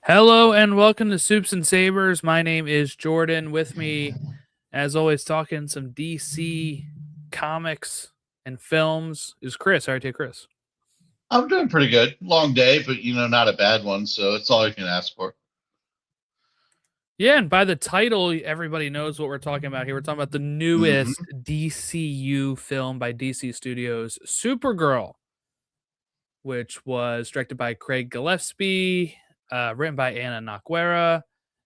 Hello and welcome to Soups and Sabers. My name is Jordan. With me, as always, talking some DC comics and films is Chris. All right, take Chris. I'm doing pretty good. Long day, but not a bad one. So it's all I can ask for. Yeah, and by the title, everybody knows what we're talking about here. We're talking about the newest Hmm. DCU film by DC Studios, Supergirl, which was directed by Craig Gillespie, written by Anna Naquera,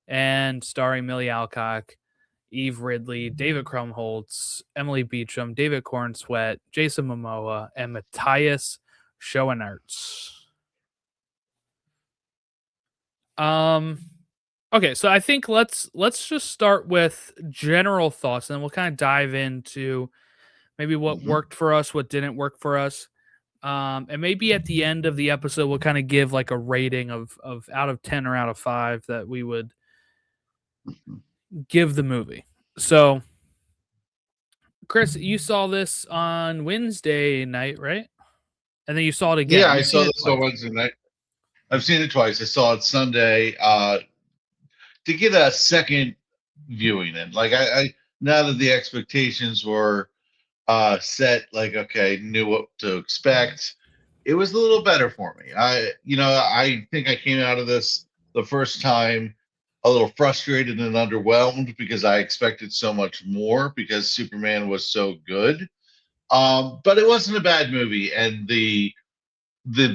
and starring Millie Alcock, Eve Ridley, David Krumholtz, Emily Beecham, David Cornsweet, Jason Momoa, and Matthias Schoenaerts. Um, okay, so I think let's just start with general thoughts, and then we'll kind of dive into maybe what Hmm. worked for us, what didn't work for us. And maybe at the end of the episode, we'll kind of give like a rating of out of 10 or out of 5 that we would give the movie. So, Chris, you saw this on Wednesday night, right? And then you saw it again. Yeah, I You've seen saw it this on twice. Wednesday night. I've seen it twice. I saw it Sunday to get a second viewing in. Like I now that the expectations were set, like okay, knew what to expect. It was a little better for me. I think I came out of this the first time a little frustrated and underwhelmed because I expected so much more because Superman was so good. But it wasn't a bad movie, and the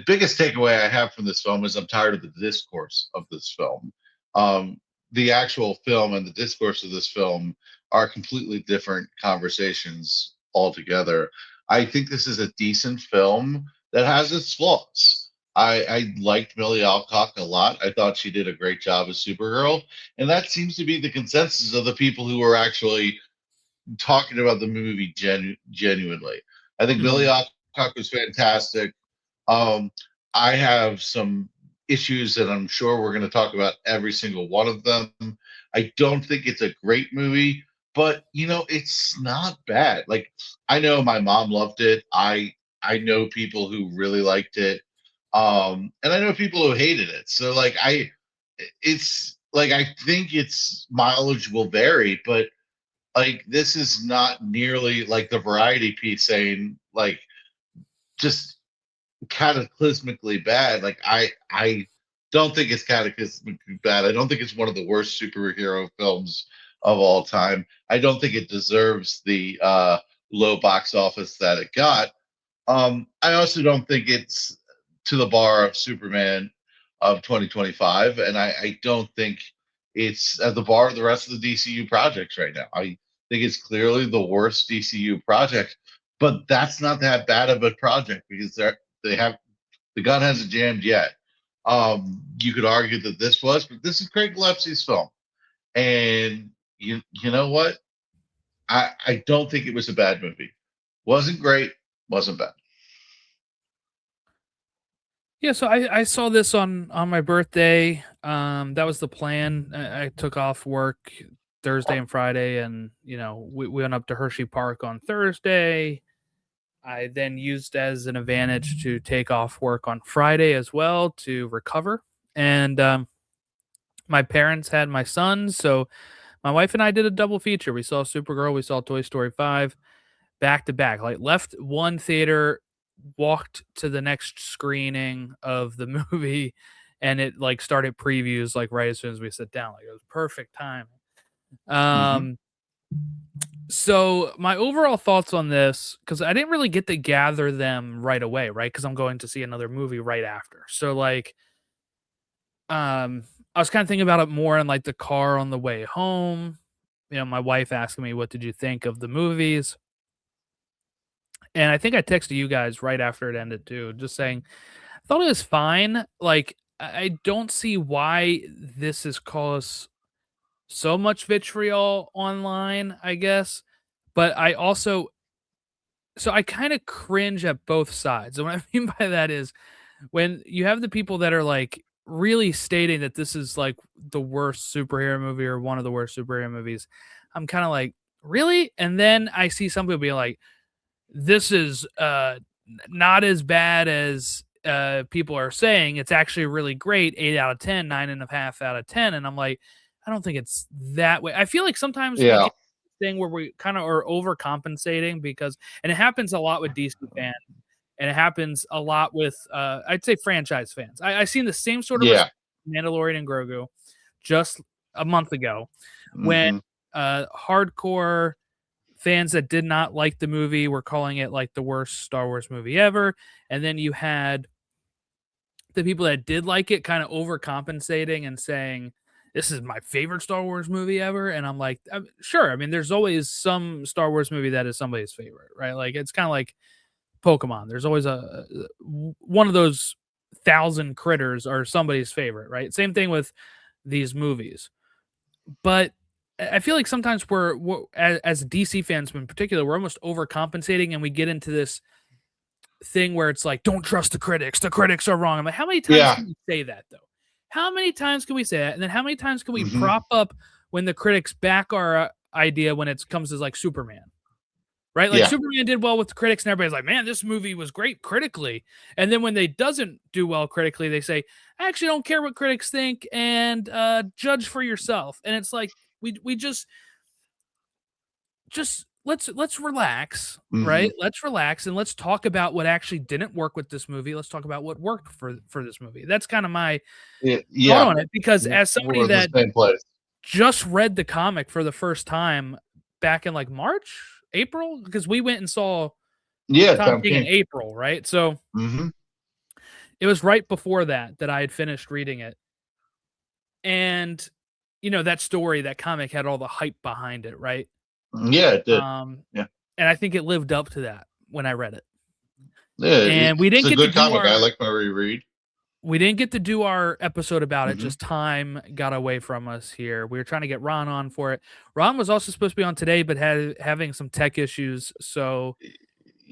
biggest takeaway I have from this film is I'm tired of the discourse of this film. Um, the actual film and the discourse of this film are completely different conversations altogether. I think this is a decent film that has its flaws. I liked Millie Alcock a lot. I thought she did a great job as Supergirl, and that seems to be the consensus of the people who are actually talking about the movie genuinely. I think Millie Mhm. Alcock was fantastic. Um, I have some issues that I'm sure we're going to talk about every single one of them. I don't think it's a great movie, but it's not bad. Like I know my mom loved it. I know people who really liked it. And I know people who hated it. So like it's like I think its mileage will vary, but like this is not nearly like the variety piece saying like just cataclysmically bad. Like I don't think it's cataclysmically bad. I don't think it's one of the worst superhero films of all time. I don't think it deserves the low box office that it got. I also don't think it's to the bar of Superman of 2025, and I don't think it's at the bar of the rest of the DCU projects right now. I think it's clearly the worst DCU project, but that's not that bad of a project because they have the gun hasn't jammed yet. You could argue that this was, but this is Craig Gillespie's film, and you know what? I don't think it was a bad movie. Wasn't great, wasn't bad. Yeah, so I saw this on my birthday. That was the plan. I took off work Thursday and Friday, and we went up to Hershey Park on Thursday. I then used as an advantage to take off work on Friday as well to recover. And my parents had my sons, so my wife and I did a double feature. We saw Supergirl, we saw Toy Story 5 back to back. Like left one theater, walked to the next screening of the movie, and it like started previews like right as soon as we sit down. Like it was perfect time. Hmm. Um so my overall thoughts on this, because I didn't really get to gather them right away, right? Because I'm going to see another movie right after. So like I was kind of thinking about it more in like the car on the way home. My wife asking me, what did you think of the movies? And I think I texted you guys right after it ended too, just saying I thought it was fine. Like I don't see why this has caused so much vitriol online, I guess. But I also I kind of cringe at both sides. And what I mean by that is when you have the people that are like really stating that this is like the worst superhero movie or one of the worst superhero movies, I'm kind of like, really? And then I see some people being like, this is not as bad as people are saying it's actually really great, 8 out of 10, 9.5 out of 10. And I'm like, I don't think it's that way. I feel like sometimes we Yeah. get this thing where we kind of are overcompensating because, and it happens a lot with DC fans, and it happens a lot with, I'd say, franchise fans. I've seen the same sort of Yeah. response to Mandalorian and Grogu just a month ago when Hmm. hardcore fans that did not like the movie were calling it like the worst Star Wars movie ever. And then you had the people that did like it kind of overcompensating and saying, this is my favorite Star Wars movie ever. And I'm like, sure. I mean, there's always some Star Wars movie that is somebody's favorite, right? Like it's kind of like Pokemon. There's always one of those 1,000 critters are somebody's favorite, right? Same thing with these movies. But I feel like sometimes we're as DC fans in particular, we're almost overcompensating and we get into this thing where it's like, don't trust the critics. The critics are wrong. I'm like, how many times Yeah. can we say that though? How many times can we say that? And then how many times can we Hmm. prop up when the critics back our idea when it comes to like Superman? Right? Like Yeah. Superman did well with the critics, and everybody's like, man, this movie was great critically. And then when they doesn't do well critically, they say, I actually don't care what critics think and judge for yourself. And it's like we just let's relax, Hmm. right? Let's relax and let's talk about what actually didn't work with this movie. Let's talk about what worked for this movie. That's kind of my thought Yeah. on it because as somebody We're in the that same place. just read the comic for the first time back in like March, April, because we went and saw Yeah. Tom Tom King in King. April, right? So Hmm. it was right before that I had finished reading it. And that story, that comic had all the hype behind it, right? Yeah, it did. Um Yeah. and I think it lived up to that when I read it. Yeah. And we It's didn't a get to good do comic. I our like my reread. episode about it. Hmm. Just time got away from us here. We were trying to get Ron on for it. Ron was also supposed to be on today, but had having some tech issues. So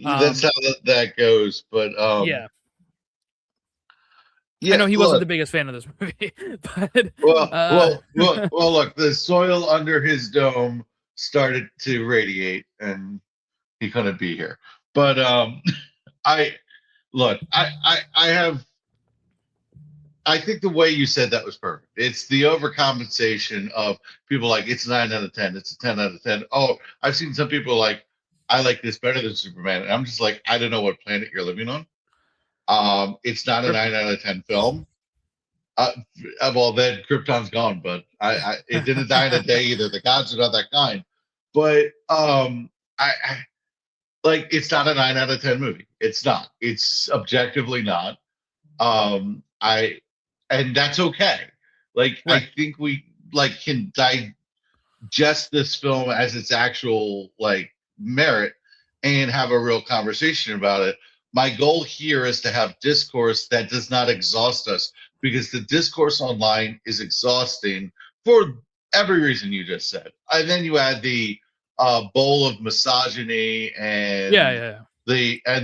That's how that goes. But yeah. I yeah, know he wasn't look. the biggest fan of this movie, but Well. Look, the soil under his dome started to radiate, and he couldn't be here. But I look. I have. I think the way you said that was perfect. It's the overcompensation of people like it's 9 out of 10. It's a 10 out of 10. Oh, I've seen some people like I like this better than Superman, and I'm just like I don't know what planet you're living on. It's not a Krypton. 9 out of 10 film. Uh, well, then Krypton's gone, but it didn't die in a day either. The gods are not that kind. But I like it's not a 9 out of 10 movie. It's not. It's objectively not. I and that's okay. Like I Right. think we like can digest this film as its actual like merit and have a real conversation about it. My goal here is to have discourse that does not exhaust us because the discourse online is exhausting for every reason you just said. And then you add the bowl of misogyny Yeah, and yeah, yeah.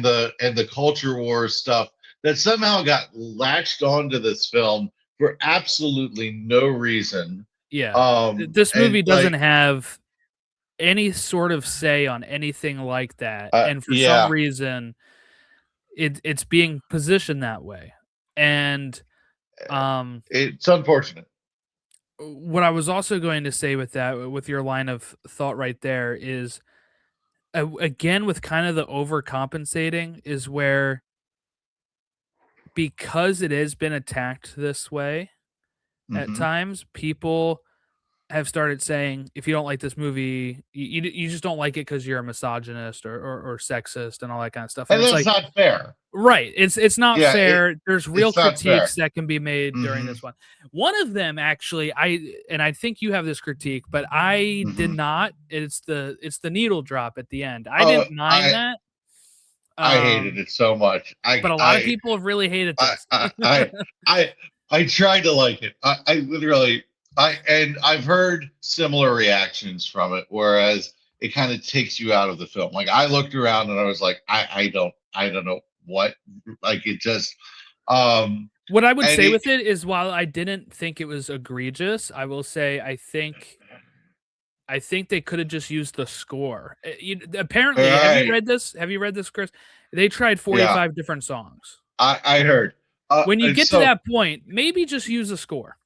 the culture war stuff that somehow got latched onto this film for absolutely no reason. Yeah. This And movie doesn't like have any sort of say on anything like that, and for some yeah, reason, it's being positioned that way. And it's unfortunate. what I was also going to say with that, with your line of thought right there, is again with kind of the overcompensating is where because it has been attacked this way at Hmm. times, people have started saying, if you don't like this movie, you just don't like it because you're a misogynist or sexist and all that kind of stuff. And And it's that's like, not fair. right, it's not Yeah, fair. There's real it's not fair. critiques that can be made during Hmm. this one. One of them actually, I think you have this critique, but I did Hmm. not. It's the needle drop at the end. I Oh, didn't mind that. I hated it so much. But a lot of people have really hated I this. I I I, I tried to like it. I literally I've heard similar reactions from it, whereas it kind of takes you out of the film. Like I looked around and I was like, I don't know what like it just What I would and say it with it is while I didn't think it was egregious, I will say I think they could have just used the score. Apparently, have you right read this? Have you read this, Chris? They tried yeah 45 different songs. I heard. When you And get to that point, maybe just use a score.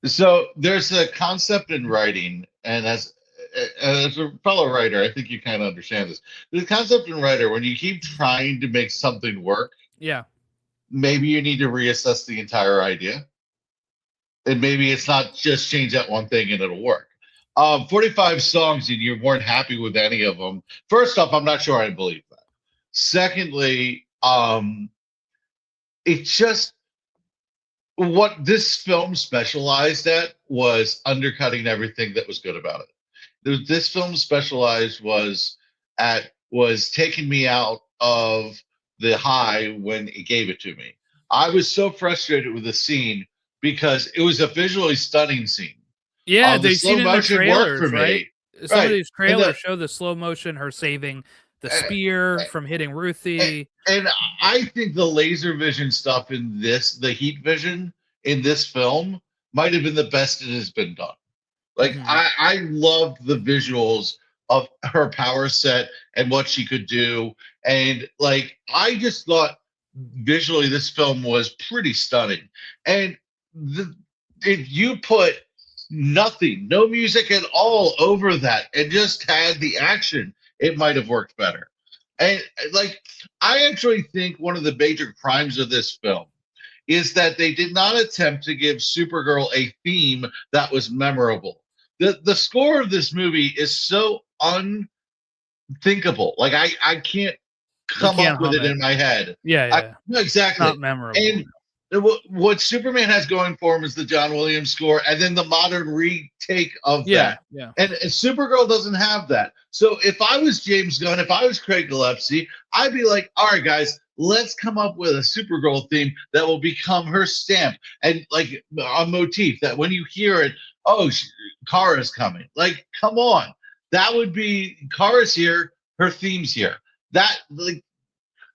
so there's a concept in writing, and as a fellow writer, I think you kind of understand this. The concept in writer, when you keep trying to make something work, Yeah. maybe you need to reassess the entire idea, and maybe it's not just change that one thing and it'll work. 45 songs and you weren't happy with any of them. First off, I'm not sure I believe that. Secondly, it's just what this film specialized at was undercutting everything that was good about it. This film specialized was taking me out of the high when it gave it to me. I was so frustrated with the scene because it was a visually stunning scene. Yeah, The they've seen slow it in the motion worked for trailers, right? me, Some of right? these And trailers show the slow motion, her saving the spear from hitting Ruthie. and I think the laser vision stuff in this, the heat vision in this film, might have been the best it has been done. Like Mhm. I loved the visuals of her power set and what she could do. And like I just thought visually this film was pretty stunning. And if you put nothing, no music at all over that and just had the action, it might have worked better. And like I actually think one of the major crimes of this film is that they did not attempt to give Supergirl a theme that was memorable. The score of this movie is so unthinkable. Like I can't You come can't up with hum it it. in my head. Yeah, yeah. No, exactly. Not memorable. And what Superman has going for him is the John Williams score, and then the modern retake of Yeah, that. yeah. And Supergirl doesn't have that. So if I was James Gunn, if I was Craig Gillespie, I'd be like, all right, guys, let's come up with a Supergirl theme that will become her stamp and like a motif that when you hear it, oh, Kara's coming. Like, come on, that would be Kara's here, her theme's here. That like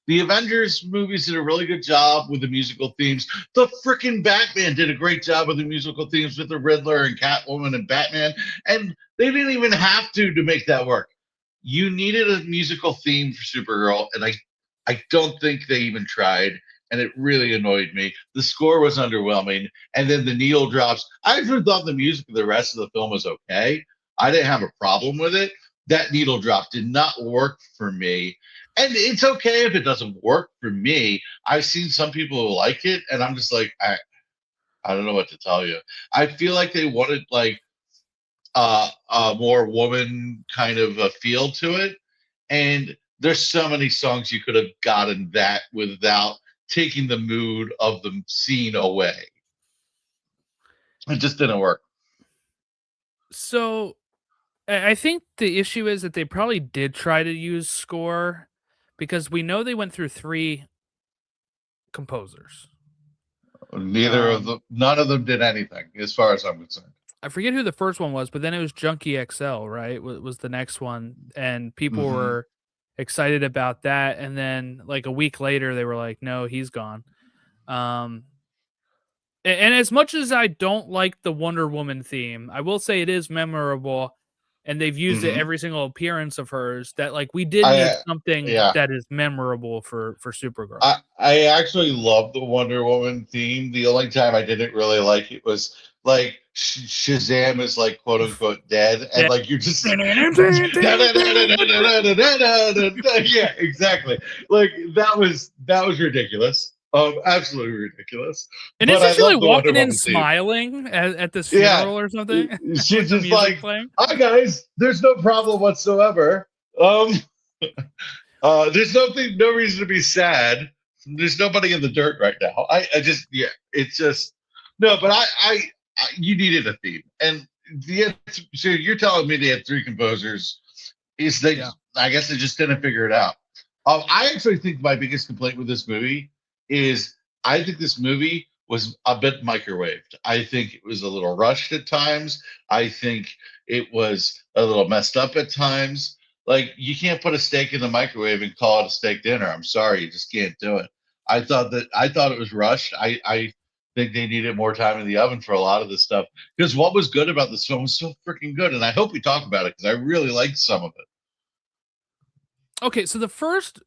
the Avengers movies did a really good job with the musical themes. The freaking Batman did a great job with the musical themes with the Riddler and Catwoman and Batman, and they didn't even have to make that work. You needed a musical theme for Supergirl, and I don't think they even tried, and it really annoyed me. The score was underwhelming, and then the needle drops. I actually thought the music of the rest of the film was okay. I didn't have a problem with it. That needle drop did not work for me, and it's okay if it doesn't work for me. I've seen some people who like it, and I'm just like, I don't know what to tell you. I feel like they wanted like a more woman kind of a feel to it, and there's so many songs you could have gotten that without taking the mood of the scene away. It just didn't work. So I think the issue is that they probably did try to use score because we know they went through 3 composers. Neither of Um, them, none of them did anything, as far as I'm concerned. I forget who the first one was, but then it was Junkie XL, right? Was the next one, and people Hmm. were excited about that, and then, like, a week later, they were like, "No, he's gone." Um, and as much as I don't like the Wonder Woman theme, I will say it is memorable, and they've used it Hmm. every single appearance of hers that, like, we did need I something Yeah. that is memorable for Supergirl. I actually love the Wonder Woman theme. The only time I didn't really like it was like Shazam is like quote unquote dead, and Yeah. like you're just yeah, exactly. Like that was ridiculous. Absolutely ridiculous. And But isn't I she, like, love the Wonder walking in Woman theme. smiling at this Yeah, funeral or something with she's the just music like, playing? "Hi guys, there's no problem whatsoever. Um, there's nothing, no reason to be sad. There's nobody in the dirt right now. I just, yeah, it's just no. But you needed a theme, and so you're telling me they had 3 composers. Is they? Yeah. I guess they just didn't figure it out. I actually think my biggest complaint with this movie is I think this movie was a bit microwaved. I think it was a little rushed at times. I think it was a little messed up at times. Like you can't put a steak in the microwave and call it a steak dinner. I'm sorry, you just can't do it. I thought it was rushed. I think they needed more time in the oven for a lot of this stuff. Because what was good about this film was so freaking good, and I hope we talk about it because I really liked some of it. Okay, so the first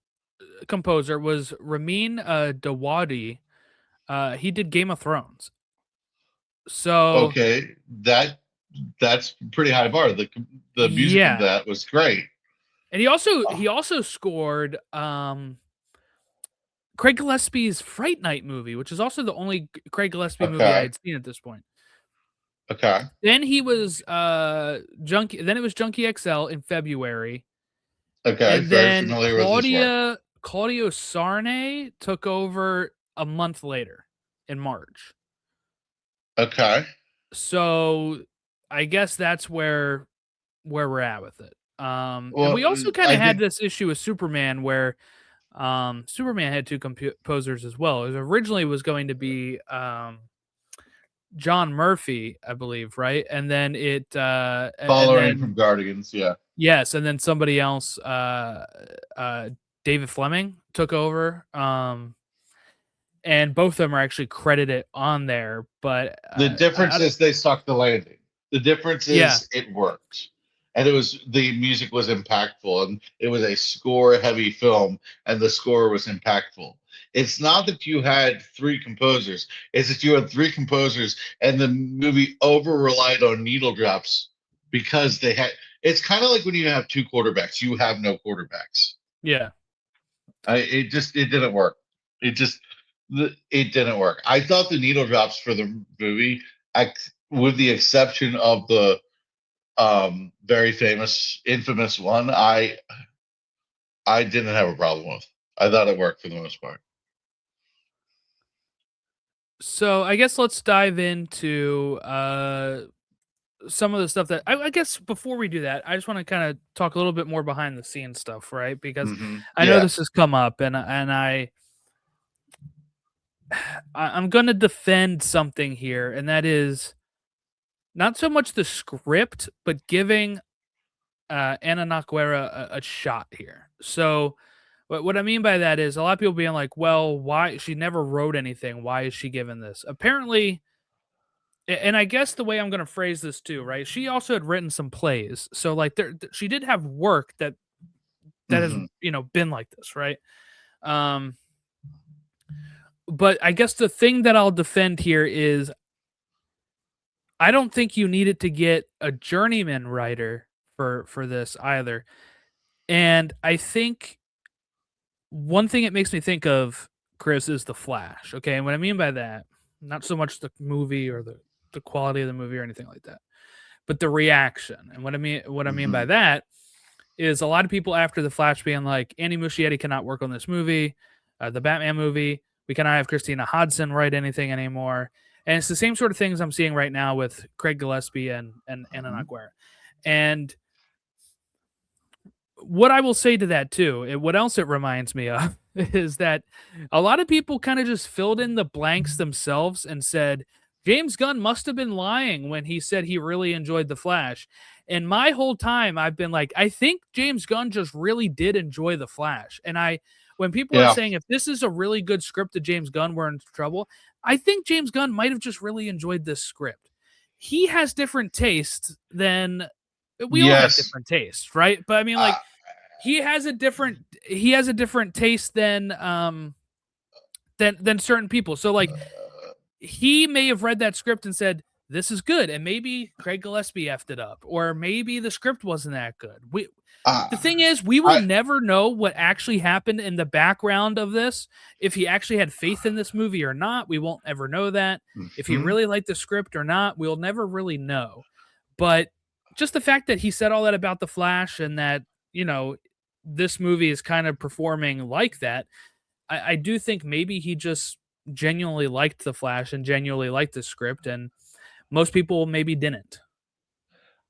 composer was Ramin Djawadi. He did Game of Thrones. So Okay, that's pretty high bar. The music from yeah, that was great. and he also Oh, he also scored Craig Gillespie's Fright Night movie, which is also the only Craig Gillespie movie I okay, had seen at this point. okay, Then he was Junkie. Then it was Junkie XL in February, okay. and Very then familiar with his work. Claudio Sarne took over a month later in March. Okay. So I guess that's where we're at with it. And Well, we also kind I of had think this issue with Superman where Superman had two composers as well. It originally was going to be John Murphy, I believe, right? And then and following from then Guardians, yeah. yes, and then somebody else, David Fleming took over. And both of them are actually credited on there, but The difference is they sucked the landing. The difference yeah, is it worked. And it was the music was impactful and it was a score heavy film and the score was impactful. It's not that you had three composers, it's that you had three composers and the movie over relied on needle drops because they had it's kind of like when you have two quarterbacks, you have no quarterbacks. yeah. It didn't work. It just it didn't work. I thought the needle drops for the movie, with the exception of the very famous, infamous one, I didn't have a problem with. I thought it worked for the most part. So I guess let's dive into some of the stuff that I guess before we do that, I just want to kind of talk a little bit more behind the scenes stuff, right? Because I know Yeah, this has come up, and I'm going to defend something here, and that is not so much the script, but giving Anna Naguera a shot here. So what I mean by that is a lot of people being like, well, why she never wrote anything? Why is she given this? Apparently, and I guess the way I'm going to phrase this too, right? She also had written some plays, so like she did have work that has hmm been like this, right? Um, but I guess the thing that I'll defend here is I don't think you needed to get a journeyman writer for this either. And I think one thing it makes me think of, Chris, is the Flash. Okay, and what I mean by that, not so much the movie or the quality of the movie or anything like that, but the reaction. And what I mean by hmm that is a lot of people after the Flash being like, Andy Muschietti cannot work on this movie, the Batman movie. We cannot have Christina Hodson write anything anymore. And it's the same sort of things I'm seeing right now with Craig Gillespie and Anna Naguera. And what I will say to that too, what else it reminds me of is that a lot of people kind of just filled in the blanks themselves and said James Gunn must have been lying when he said he really enjoyed The Flash. And my whole time I've been like, I think James Gunn just really did enjoy The Flash. And when people are yeah, saying if this is a really good script to James Gunn, we're in trouble. I think James Gunn might have just really enjoyed this script. He has different tastes than we all have yes. different tastes, right? But I mean, Uh, like, he has a different taste than certain people. So like he may have read that script and said, this is good. And maybe Craig Gillespie effed it up, or maybe the script wasn't that good. uh, The thing is, we will I never know what actually happened in the background of this. If he actually had faith in this movie or not, we won't ever know that. If he mhm. really liked the script or not, we'll never really know. But just the fact that he said all that about the Flash and that, you know, this movie is kind of performing like that, I do think maybe he just genuinely liked the Flash and genuinely liked the script, and most people maybe didn't.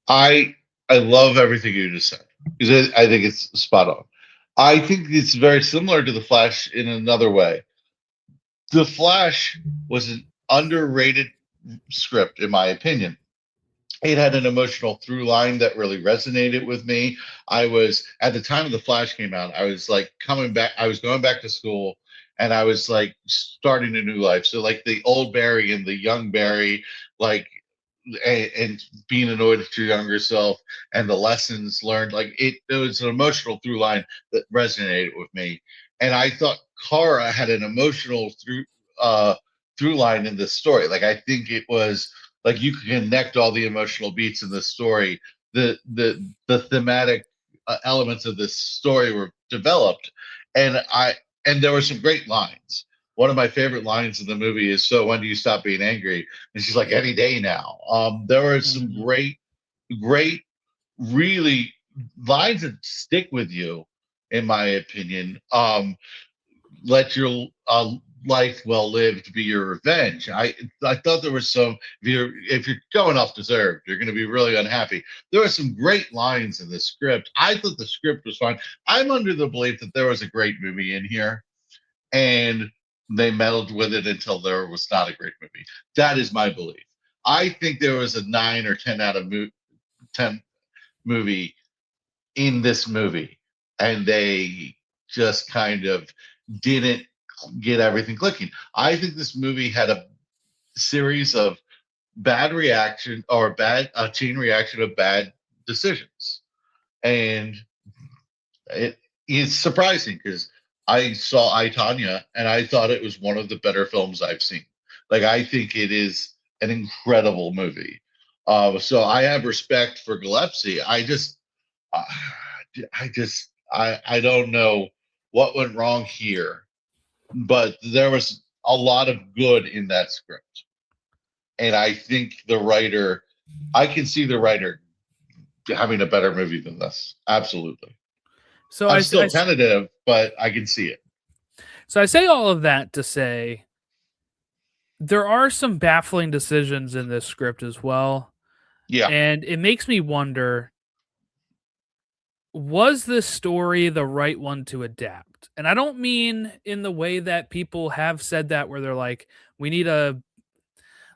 I I love everything you just said because I think it's spot on. I think it's very similar to the Flash in another way. The Flash was an underrated script, in my opinion. It had an emotional through line that really resonated with me. I was at the time of the Flash came out, I was like coming back, I was going back to school and I was like starting a new life. So like the old Barry and the young Barry, like and being annoyed at your younger self and the lessons learned, like it was an emotional through line that resonated with me. and I thought Kara had an emotional through line in this story. Like I think it was like you could connect all the emotional beats in this story. The thematic elements of this story were developed, and there were some great lines. One of my favorite lines in the movie is, "So when do you stop being angry?" And she's like, "Any day now." There were some Mhm. great, really lines that stick with you, in my opinion. Let your life well lived be your revenge. I thought there was some. If you're going off deserved, you're going to be really unhappy. There were some great lines in the script. I thought the script was fine. I'm under the belief that there was a great movie in here, and they meddled with it until there was not a great movie. That is my belief. I think there was a 9 or 10 out of 10 movie in this movie, and they just kind of didn't get everything clicking. I think this movie had a series of bad reaction or bad chain reaction of bad decisions, and it is surprising because I saw I Tanya and I thought it was one of the better films I've seen. Like I think it is an incredible movie. So I have respect for Gillespie. uh, I don't know what went wrong here, but there was a lot of good in that script, and I think the writer, I can see the writer having a better movie than this. Absolutely. So I'm still tentative, but I can see it. I say all of that to say there are some baffling decisions in this script as well, Yeah. and it makes me wonder, was this story the right one to adapt? And I don't mean in the way that people have said that, where they're like, we need a,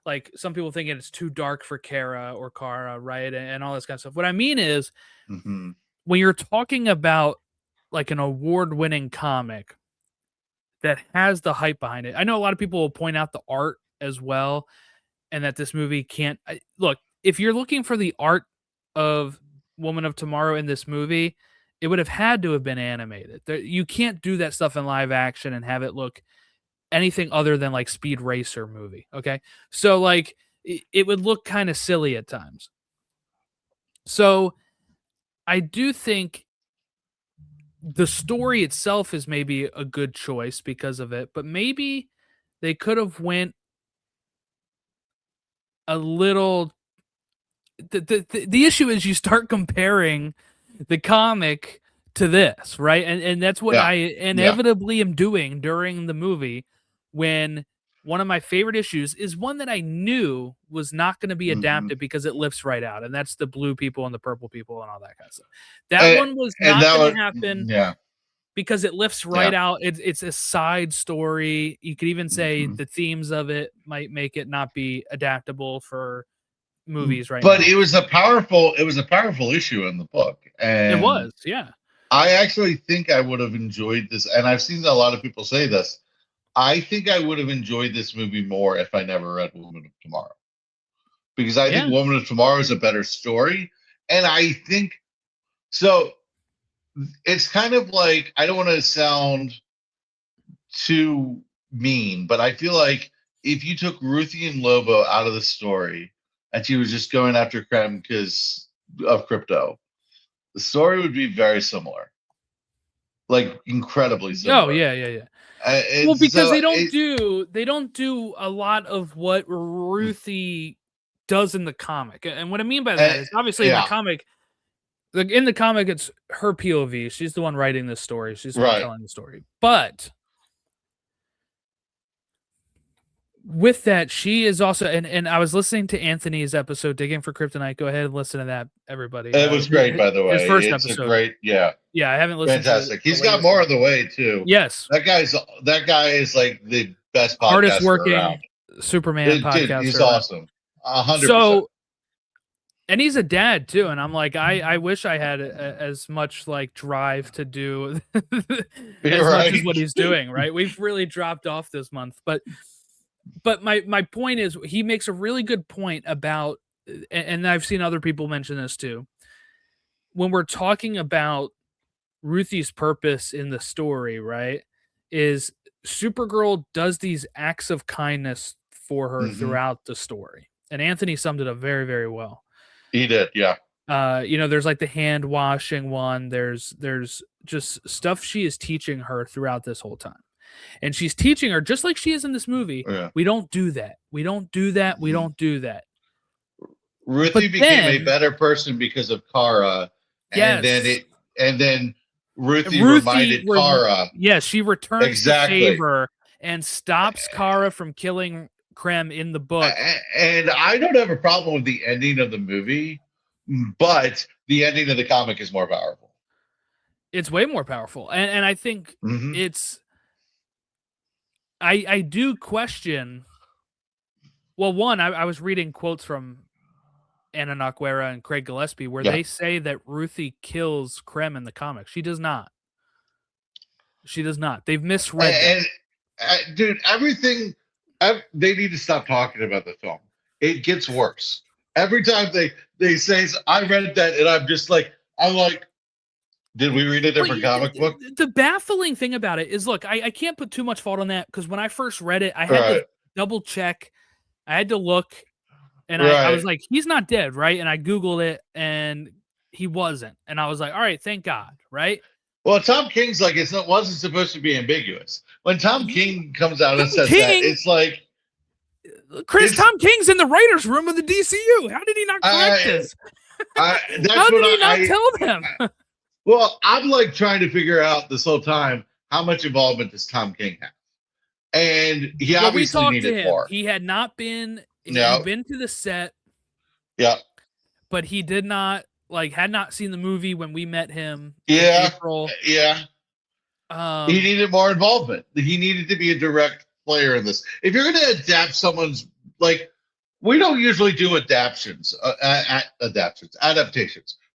like some people thinking it's too dark for Kara, right? And all this kind of stuff. What I mean is, Hmm. when you're talking about like an award-winning comic that has the hype behind it, I know a lot of people will point out the art as well, and that this movie can't look. If you're looking for the art of Woman of Tomorrow in this movie, it would have had to have been animated. You can't do that stuff in live action and have it look anything other than like Speed Racer movie. Okay, so like it would look kind of silly at times. So I do think the story itself is maybe a good choice because of it, but maybe they could have went a little. The issue is you start comparing the comic to this, right? And that's what Yeah. I Yeah. inevitably am doing during the movie, when one of my favorite issues is one that I knew was not going to be Hmm. adapted because it lifts right out, and that's the blue people and the purple people and all that kind of stuff. That And, one was and not that going to was, happen yeah. because it lifts Yeah. right out. It's a side story. You could even say Hmm. the themes of it might make it not be adaptable for movies right But now. it was a powerful issue in the book, It and was, yeah. I actually think I would have enjoyed this. And I've seen a lot of people say this. I think I would have enjoyed this movie more if I never read Woman of Tomorrow, because I think Yeah. Woman of Tomorrow is a better story, and I think so. It's kind of like, I don't want to sound too mean, but I feel like if you took Ruthie and Lobo out of the story and she was just going after Krem because of crypto, the story would be very similar, like incredibly Oh, similar. yeah, yeah, yeah. Well, It's because so they don't do a lot of what Ruthie does in the comic. And what I mean by uh, that is, obviously in the yeah, comic, like in the comic, it's her POV. She's the one writing this story. She's the one right. telling the story. But with that, she is also, and I was listening to Anthony's episode, Digging for Kryptonite. Go ahead and listen to that, everybody. It was great, by the His way. first It's a episode. great, yeah, Yeah, I haven't listened to fantastic. the He's got latest more one. of the way too. Yes. That guy is like the best Hardest podcaster around. working Superman Dude, he's podcaster around. awesome. 100%. So, and he's a dad too, and I'm like, I wish I had as much like drive to do You're as much as right. what he's doing. Right, we've really dropped off this month, but my point is, he makes a really good point about, and I've seen other people mention this too, when we're talking about Ruthie's purpose in the story, right? is Supergirl does these acts of kindness for her Mm-hmm. throughout the story. And Anthony summed it up very, very well. He did, yeah. There's like the hand washing one. There's just stuff she is teaching her throughout this whole time. And she's teaching her just like she is in this movie. Yeah. We don't do that. We don't do that. We don't do that. Ruthie became a better person because of Kara. Yes. And then Ruthie reminded Kara. Yes, she returns the favor and stops Kara from killing Krem in the book. And I don't have a problem with the ending of the movie, but the ending of the comic is more powerful. It's way more powerful. And I think it's I do question. Well, one, I was reading quotes from Anna Naquera and Craig Gillespie where they say that Ruthie kills Krem in the comic. She does not. She does not. They've misread that. Dude, everything. They need to stop talking about the film. It gets worse every time they say. I read that, and I'm like, did we read a different comic book? The baffling thing about it is, look, I can't put too much fault on that because when I first read it, I had to double check. I had to look, and I was like, he's not dead, right? And I Googled it, and he wasn't. And I was like, all right, thank God, right? Well, Tom King's like, it wasn't supposed to be ambiguous. When Tom King comes out and says that, it's like, Chris, Tom King's in the writer's room of the DCU. How did he not correct this? How did he not tell them? Well, I'm like trying to figure out this whole time, how much involvement does Tom King have? And he obviously needed more. He had not been, he'd been to the set. Yeah. But he did not, had not seen the movie when we met him in April. Yeah. He needed more involvement. He needed to be a direct player in this. If you're going to adapt someone's, we don't usually do adaptations.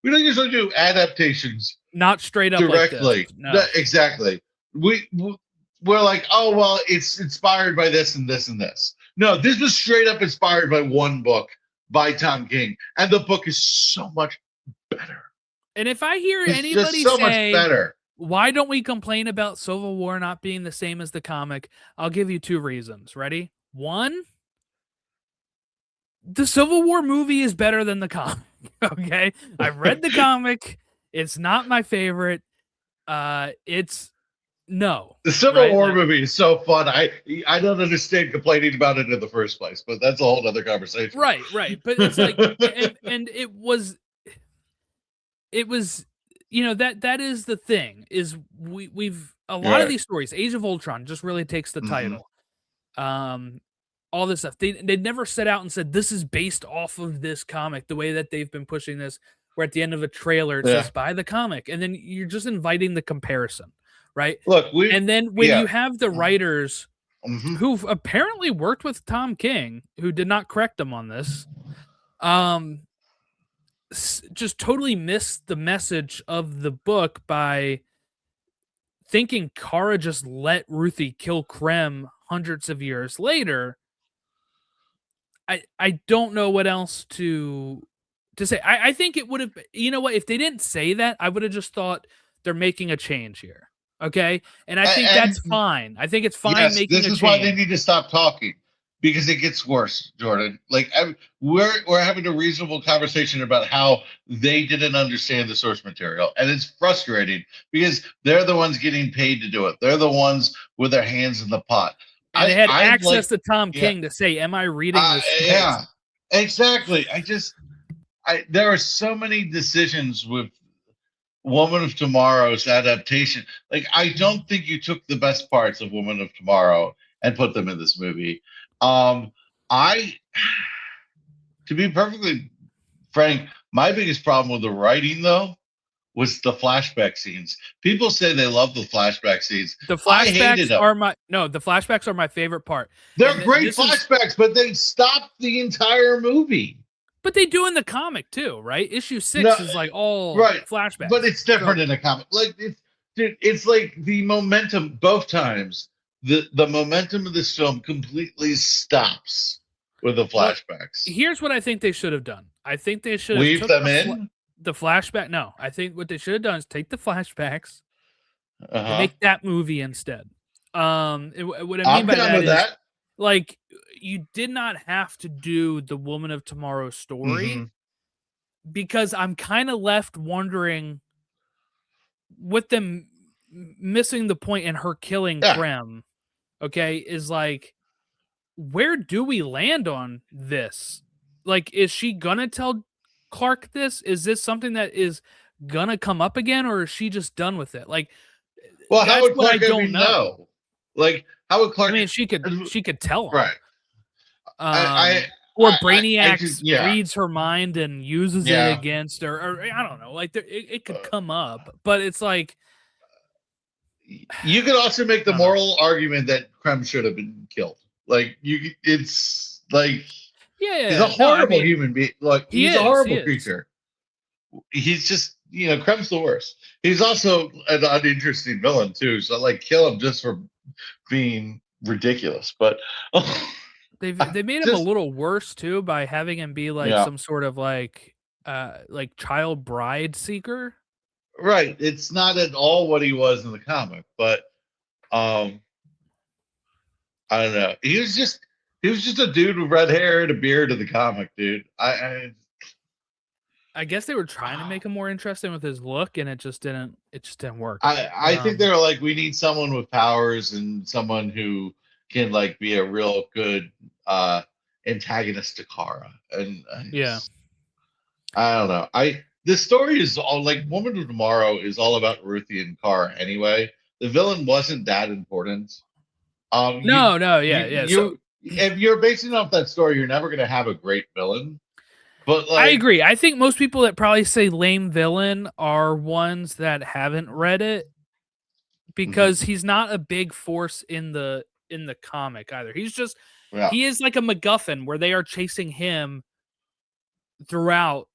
We don't usually do adaptations. Not straight up directly. Like this. No. Exactly. We're like, oh, well, it's inspired by this and this and this. No, this was straight up inspired by one book by Tom King. And the book is so much better. And if I hear anybody so say, much better. Why don't we complain about Civil War not being the same as the comic? I'll give you two reasons. Ready? One, the Civil War movie is better than the comic. Okay? I've read the comic. It's not my favorite. The Civil War movie is so fun. I don't understand complaining about it in the first place, but that's a whole other conversation. Right. But it's like, and it was, that is the thing is we've a lot of these stories, Age of Ultron just really takes the title. All this stuff. They never set out and said, this is based off of this comic, the way that they've been pushing this, where at the end of a trailer, it says buy the comic. And then you're just inviting the comparison, right? Look, and then when you have the writers who've apparently worked with Tom King, who did not correct them on this, just totally missed the message of the book by thinking Kara just let Ruthie kill Krem hundreds of years later. I don't know what else to say. I think it would have, if they didn't say that, I would have just thought they're making a change here. Okay. And I think that's fine. I think it's fine making a change. This is why they need to stop talking, because it gets worse, Jordan. We're having a reasonable conversation about how they didn't understand the source material. And it's frustrating because they're the ones getting paid to do it. They're the ones with their hands in the pot. And they had access to Tom King to say, am I reading this? Yeah, exactly. There are so many decisions with Woman of Tomorrow's adaptation. I don't think you took the best parts of Woman of Tomorrow and put them in this movie. To be perfectly frank, my biggest problem with the writing, though, was the flashback scenes. People say they love the flashback scenes. The flashbacks the flashbacks are my favorite part. They're great flashbacks, but they stop the entire movie. But they do in the comic too, right? Issue 6 is all flashbacks. But it's different in a comic. It's like the momentum both times. The momentum of this film completely stops with the flashbacks. Here's what I think they should have done. I think they should have weave them in. The flashback. No, I think what they should have done is take the flashbacks and make that movie instead. What I mean I'm by down that with is, that. like, you did not have to do the Woman of Tomorrow story, Hmm. because I'm kind of left wondering, with them missing the point and her killing Yeah. Krem, okay, is like, where do we land on this? Like, is she gonna tell Clark this? Is this something that is gonna come up again, or is she just done with it? Like, Well, how that's would what I Clark don't even know. know? Like, how would I Clark? mean, she could tell him. Right. I, I, Or just, Brainiac yeah, reads her mind and uses it yeah. against her, or I don't know. Like, it could Uh, come up, but it's like, you could also make I the don't know. moral argument that Krem should have been killed. Like, it's like Yeah, yeah, he's a yeah. No, I horrible mean, human being. Like, he he's a is, he horrible is. creature. He's just, Krem's the worst. He's also an uninteresting villain too. So like, kill him just for being ridiculous. But They made him a just, little worse too by having him be like yeah, some sort of like child bride seeker. right. It's not at all what he was in the comic, but um, I don't know. He was just a dude with red hair and a beard in the comic, dude. I guess they were trying to make him more interesting with his look, and it just didn't work. I think they're like, we need someone with powers and someone who can like be a real good antagonist to Kara. And Yeah. I don't know. This story is all like, Woman of Tomorrow is all about Ruthie and Kara anyway. The villain wasn't that important. You No, no, you yeah, yeah. So you if you're basing off that story, you're never gonna have a great villain. But I like, agree. I think most people that probably say lame villain are ones that haven't read it, mhm, because he's not a big force in the comic either. yeah, He is like a MacGuffin where they are chasing him throughout,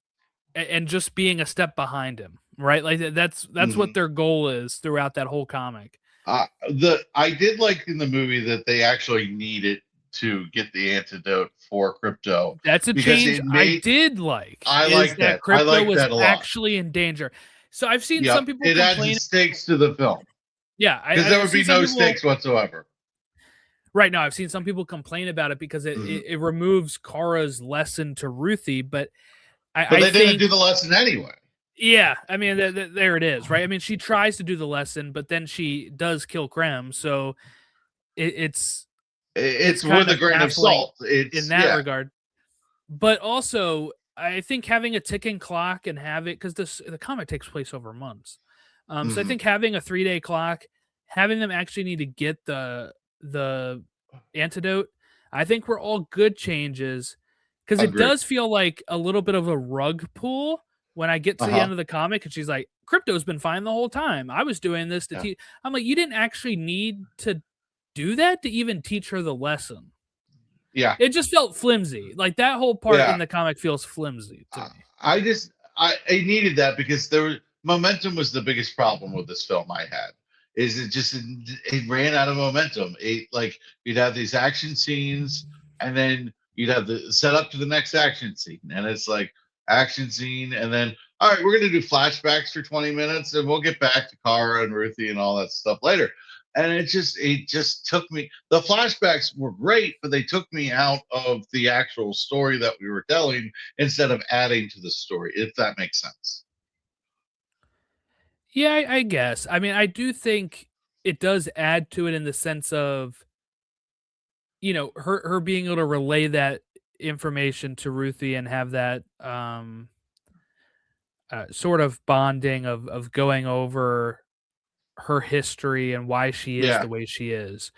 and just being a step behind him, right? Like, that's what mhm. their goal is throughout that whole comic. I did like in the movie that they actually needed to get the antidote for crypto, That's a because change it I made did like, I is like that that. I crypto like was that a lot. actually in danger. So I've seen some Yep, people it adds the complain. stakes to the film Yeah, because there I've would seen be some no people. stakes whatsoever. Right now, I've seen some people complain about it because it, Mhm. it, it removes Kara's lesson to Ruthie, but But I they didn't think, do the lesson anyway. yeah, I mean, there it is, right? I mean, she tries to do the lesson, but then she does kill Krem, so it's It's with kind a of grain of baffling salt. in It's that yeah. regard. But also, I think having a ticking clock and have it, because the comic takes place over months. So I Mhm. think having a 3-day clock, having them actually need to get the antidote, I think were all good changes, because it Agree. does feel like a little bit of a rug pull when I get Uh to the huh. end of the comic and she's like, "Crypto's been fine the whole time. I was doing this to Yeah. teach." I'm like, you didn't actually need to do that to even teach her the lesson. Yeah. It just felt flimsy. Like, that whole part in Yeah. the comic feels flimsy to I, me. I needed that because momentum was the biggest problem with this film I had. Is it ran out of momentum. It like, you'd have these action scenes, and then you'd have the set up to the next action scene, and it's like, action scene, and then, all right, we're gonna do flashbacks for 20 minutes, and we'll get back to Kara and Ruthie and all that stuff later. And it just took me. The flashbacks were great, but they took me out of the actual story that we were telling, instead of adding to the story, if that makes sense. Yeah, I guess. I mean, I do think it does add to it in the sense of, her being able to relay that information to Ruthie and have that, sort of bonding of going over her history and why she is Yeah. the way she is,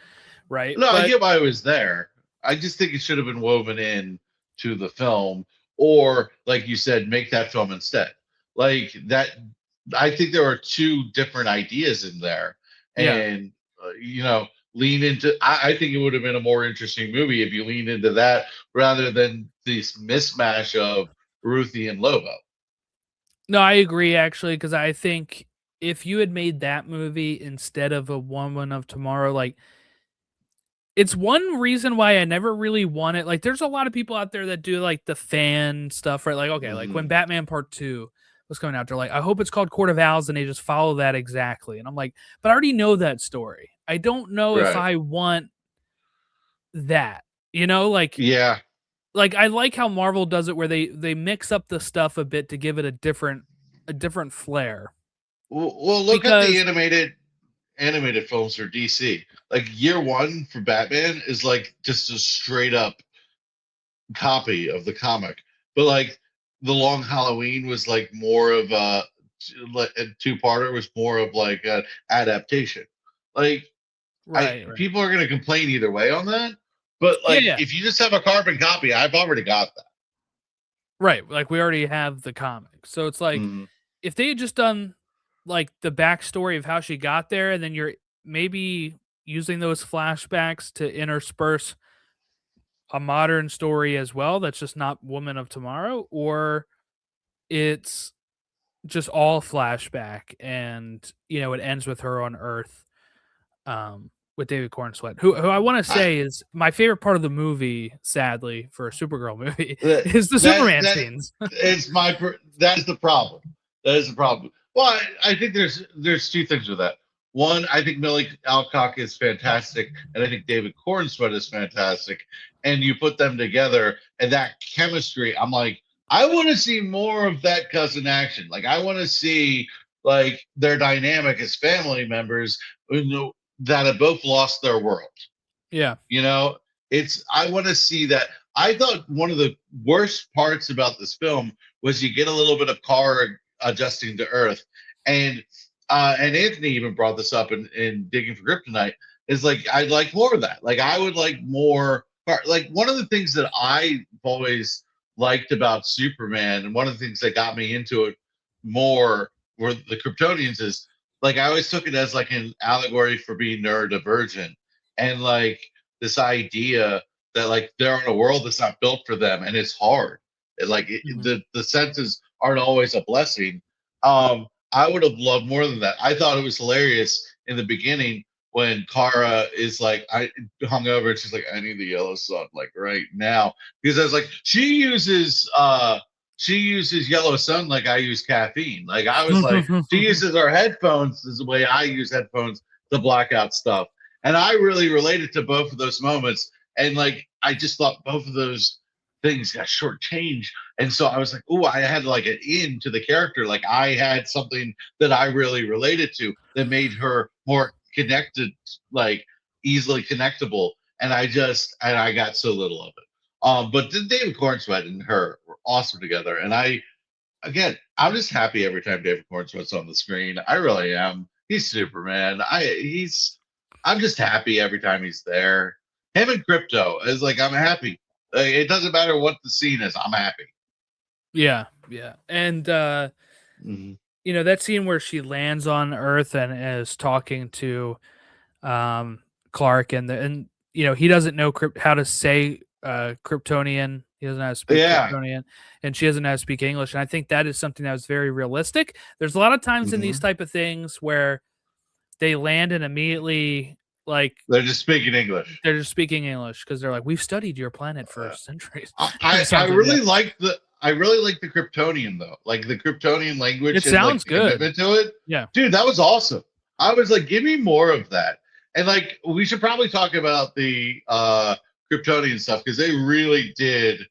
right? No, I But get why I was there. I just think it should have been woven in to the film, or like you said, make that film instead. Like that, I think there are two different ideas in there, yeah. and lean into. I think it would have been a more interesting movie if you leaned into that rather than this mismatch of Ruthie and Lobo. No, I agree actually, because I think if you had made that movie instead of a Woman of Tomorrow, like, it's one reason why I never really wanted, like, there's a lot of people out there that do like the fan stuff, right? Like, okay, like when Hmm. Batman Part 2 was coming out. They're like, I hope it's called Court of Owls, and they just follow that exactly. And I'm like, but I already know that story. I don't know if Right. I want that. You know, Yeah. like I like how Marvel does it where they mix up the stuff a bit to give it a different flair. Well, look at the Because animated films for DC. Like year one for Batman is like just a straight up copy of the comic, but like the Long Halloween was like more of a two-parter was more of like an adaptation. Like I right, right. people are gonna complain either way on that, but Yeah, like yeah. if you just have a carbon copy, I've already got that. Right. Like we already have the comic. So it's like Mm, if they had just done like the backstory of how she got there, and then you're maybe using those flashbacks to intersperse a modern story as well that's just not Woman of Tomorrow, or it's just all flashback and it ends with her on Earth, with David Cornsweet, who I want to I, say is my favorite part of the movie, sadly, for a Supergirl movie, that is the that Superman that scenes. is that is the problem. That is the problem. Well, I think there's two things with that. One, I think Millie Alcock is fantastic, and I think David Cornsweet is fantastic. And you put them together, and that chemistry, I'm like, I want to see more of that cousin action. Like, I want to see like their dynamic as family members, that have both lost their world. Yeah. You know, it's I want to see that. I thought one of the worst parts about this film was you get a little bit of Kara adjusting to Earth, and Anthony even brought this up in Digging for Kryptonite. Is like I'd like more of that. Like I would like more. Like one of the things that I've always liked about Superman, and one of the things that got me into it more were the Kryptonians. Is like I always took it as like an allegory for being neurodivergent, and like this idea that like they're in a world that's not built for them and it's hard. Mhm. The senses aren't always a blessing. I would have loved more than that. I thought it was hilarious in the beginning when Kara is like I hung over and she's like, I need the yellow sun like right now. Because I was like, she uses yellow sun like I use caffeine. Like I was like, she uses her headphones is the way I use headphones to block out stuff. And I really related to both of those moments. And like, I just thought both of those things got shortchanged. And so I was like, oh, I had like an in to the character. Like I had something that I really related to that made her more connected, like easily connectable. And I got so little of it. But David Cornsweet and her were awesome together. And I'm just happy every time David Cornsweet's on the screen. I really am. He's Superman. I'm just happy every time he's there. Him and Crypto is like I'm happy. Like, it doesn't matter what the scene is. I'm happy. Yeah, yeah. And Mhm. that scene where she lands on Earth and is talking to um Clark, and he doesn't know how to say Kryptonian. He doesn't know how to speak Yeah. Kryptonian, and she doesn't know how to speak English. And I think that is something that was very realistic. There's a lot of times in these Hmm. type of things where they land and immediately like They're just speaking English. they're just speaking English because they're like, we've studied your planet for Uh, centuries I or I something. Yeah, really like the Kryptonian though, like the Kryptonian it language and like sounds the good. commitment to it. Yeah. Dude, that was awesome. I was like, give me more of that. And like, we should probably talk about the Kryptonian stuff because they really did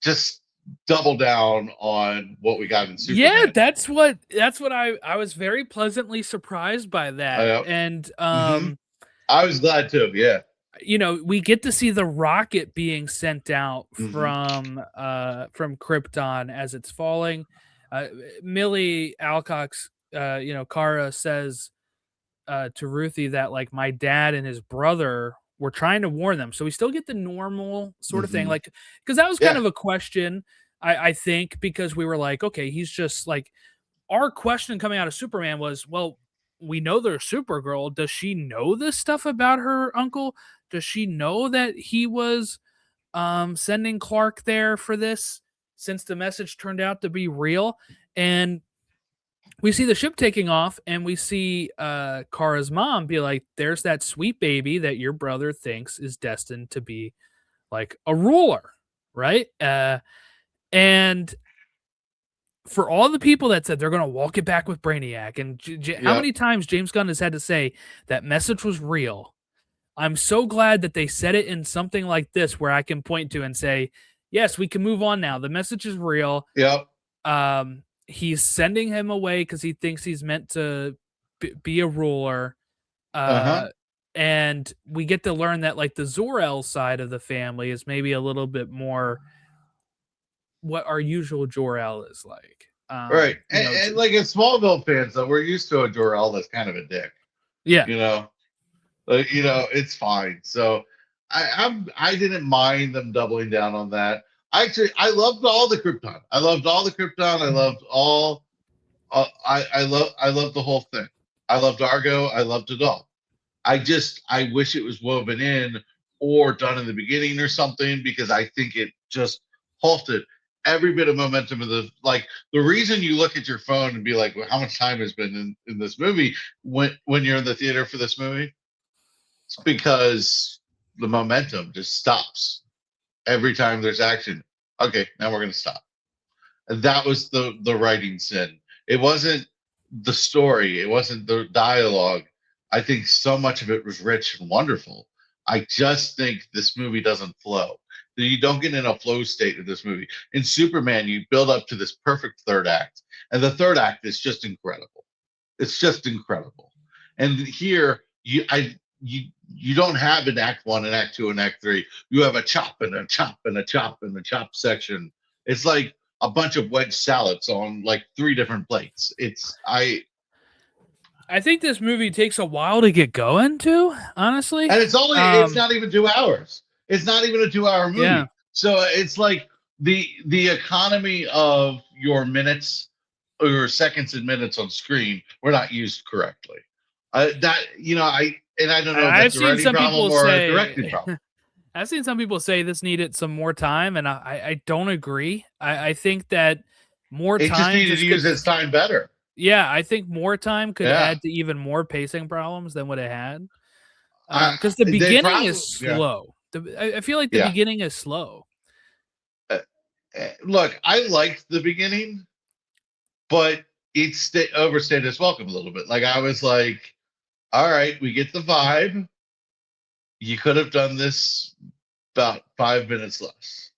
just double down on what we got in Yeah, Superman. that's what I was very pleasantly surprised by that. Uh, And hmm I was glad too. Yeah. we get to see the rocket being sent out Hmm. from Krypton as it's falling. Millie Alcock's Kara says to Ruthie that like my dad and his brother were trying to warn them. So we still get the normal sort of thing, Hmm. like because that was kind Yeah. of a question. I think because we were like, okay, he's just like our question coming out of Superman was, well, we know there's Supergirl. Does she know this stuff about her uncle? Does she know that he was sending Clark there for this since the message turned out to be real? And we see the ship taking off and we see Kara's mom be like, there's that sweet baby that your brother thinks is destined to be like a ruler, right? And for all the people that said they're going to walk it back with Brainiac, and how Yep. many times James Gunn has had to say that message was real, I'm so glad that they said it in something like this where I can point to and say, yes, we can move on now. The message is real. Yep. He's sending him away because he thinks he's meant to be a ruler. Uh-huh. And we get to learn that like the Zor-El side of the family is maybe a little bit more what our usual Jor-El is like. Right. You know, And like as Smallville fans, though, we're used to a Jor-El that's kind of a dick. yeah. You know, it's fine. So I didn't mind them doubling down on that. I loved all the Krypton. I loved all the Krypton. I loved all. I loved the whole thing. I loved Argo. I loved it all. I wish it was woven in or done in the beginning or something because I think it just halted every bit of momentum of the reason you look at your phone and be like, well, how much time has been in this movie when you're in the theater for this movie? It's because the momentum just stops every time there's action. Okay, now we're gonna stop. And that was the writing sin. It wasn't the story, it wasn't the dialogue. I think so much of it was rich and wonderful. I just think this movie doesn't flow. You don't get in a flow state of this movie. In Superman, you build up to this perfect third act, and the third act is just incredible. It's just incredible. And here, you don't have an act one, an act two, and act three. You have a chop and a chop and a chop and a chop section. It's like a bunch of wedge salads on like 3 different plates. I think this movie takes a while to get going too, honestly. And it's not even 2 hours. It's not even a 2 hour movie. Yeah. So it's like the economy of your minutes or seconds and minutes on screen were not used correctly. I don't know if I've that's a seen writing some problem people or a say directing problem. I've seen some people say this needed some more time, and I don't agree. I think that more It just time needed to just could use its time better. yeah, I think more time could Yeah. add to even more pacing problems than what it had. I Because the they beginning probably is yeah. slow. I feel like the Yeah. beginning is slow. Look, I liked the beginning, but it overstayed its welcome a little bit. Like I was like, all right, we get the vibe. You could have done this about 5 minutes less,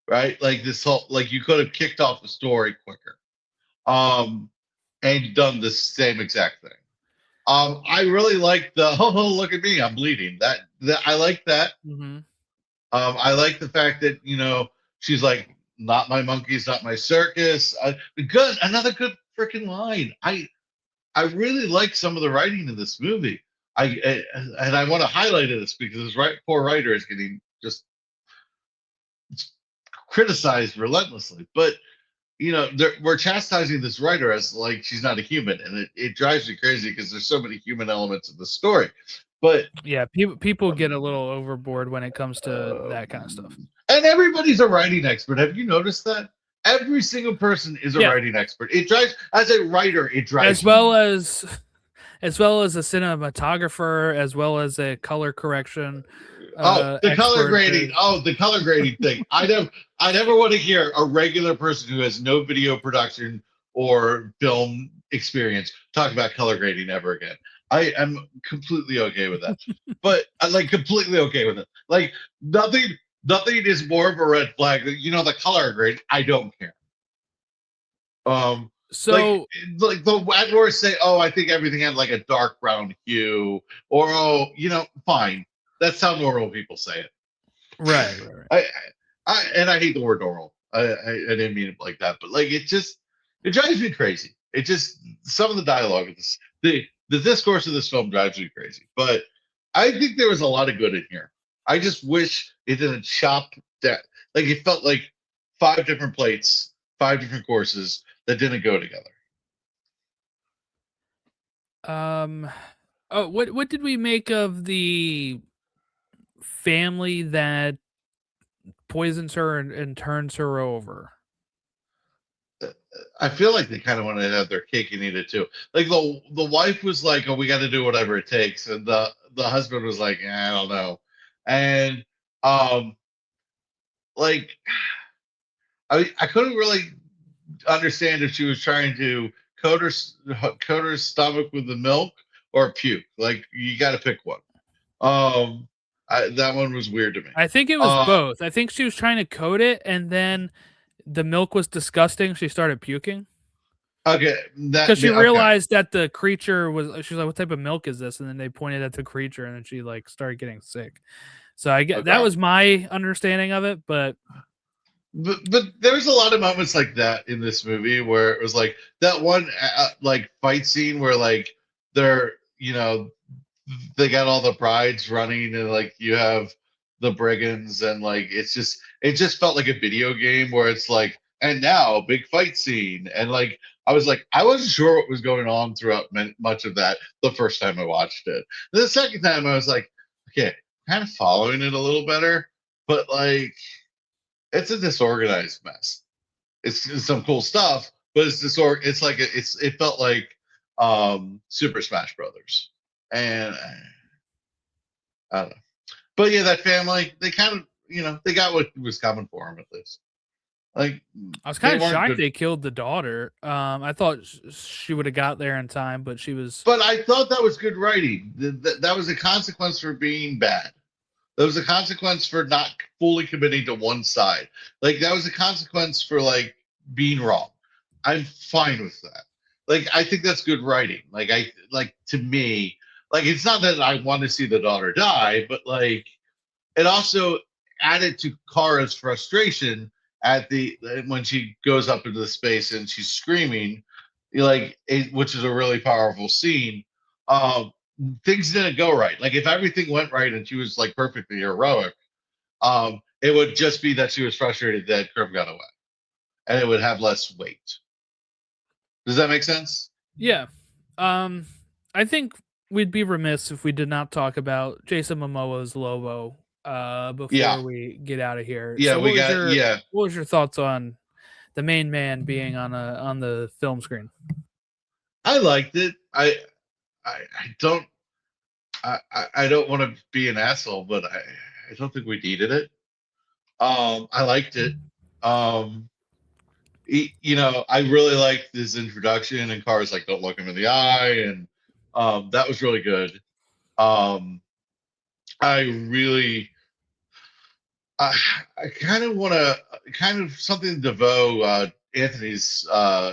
right? Like this whole like you could have kicked off the story quicker, and done the same exact thing. I really like the oh look at me, I'm bleeding. That I like that. Mm-hmm. I like the fact that she's like, not my monkeys, not my circus. Good, another good freaking line. I really like some of the writing in this movie. And I want to highlight this because this poor writer is getting just criticized relentlessly. But we're chastising this writer as like she's not a human, and it drives me crazy because there's so many human elements in the story. But Yeah, people get a little overboard when it comes to that kind of stuff. and everybody's a writing expert. Have you noticed that? Every single person is a Yeah. writing expert. It drives as a writer. It drives as well as a cinematographer, as well as a color correction. The color expert. grading. Oh, the color grading thing. I never want to hear a regular person who has no video production or film experience talk about color grading ever again. I am completely okay with that. But I'm like completely okay with it. Like nothing is more of a red flag than the color grade. I don't care. So like the Adlors say, oh, I think everything had like a dark brown hue, or oh, fine. That's how normal people say it. Right. I hate the word normal. I didn't mean it like that, but like it drives me crazy. It just some of the dialogue of this, the discourse of this film drives me crazy. But I think there was a lot of good in here. I just wish it didn't chop that. Like it felt like 5 different plates, 5 different courses that didn't go together. Oh, what did we make of the family that poisons her and turns her over? I feel like they kind of wanted to have their cake and eat it too. Like the wife was like, "Oh, we got to do whatever it takes," and the husband was like, "I don't know," and like I couldn't really understand if she was trying to coat her stomach with the milk or puke. Like you got to pick one. That one was weird to me. I think it was both. I think she was trying to coat it, and then the milk was disgusting. She started puking. Okay, because she realized that the creature was. She was like, "What type of milk is this?" And then they pointed at the creature, and then she like started getting sick. So I get that was my understanding of it, but there's a lot of moments like that in this movie where it was like that one like fight scene where like they're they got all the brides running and like you have the brigands and like it just felt like a video game where it's like and now big fight scene and like I was like I wasn't sure what was going on throughout much of that the first time I watched it. The second time I was like okay, kind of following it a little better, but like it's a disorganized mess. It's some cool stuff, but it's like it felt like Super Smash Brothers, and I don't know. But yeah, that family they kind of they got what was coming for them at least. Like I was kind of shocked they killed the daughter. I thought she would have got there in time, but she was. But I thought that was good writing. That was a consequence for being bad. That was a consequence for not fully committing to one side. Like that was a consequence for like being wrong. I'm fine with that. Like I think that's good writing. Like to me, like it's not that I want to see the daughter die, but like it also added to Kara's frustration at the when she goes up into the space and she's screaming, which is a really powerful scene. Things didn't go right. Like if everything went right and she was like perfectly heroic, it would just be that she was frustrated that Krim got away, and it would have less weight. Does that make sense? Yeah. I think we'd be remiss if we did not talk about Jason Momoa's Lobo before we get out of here. Yeah, so what was your thoughts on the main man being on the film screen? I liked it. I don't want to be an asshole, but I don't think we needed it. I liked it. I really liked his introduction, and Kara's like, "Don't look him in the eye," and that was really good. I kind of want to something DeVoe, Anthony's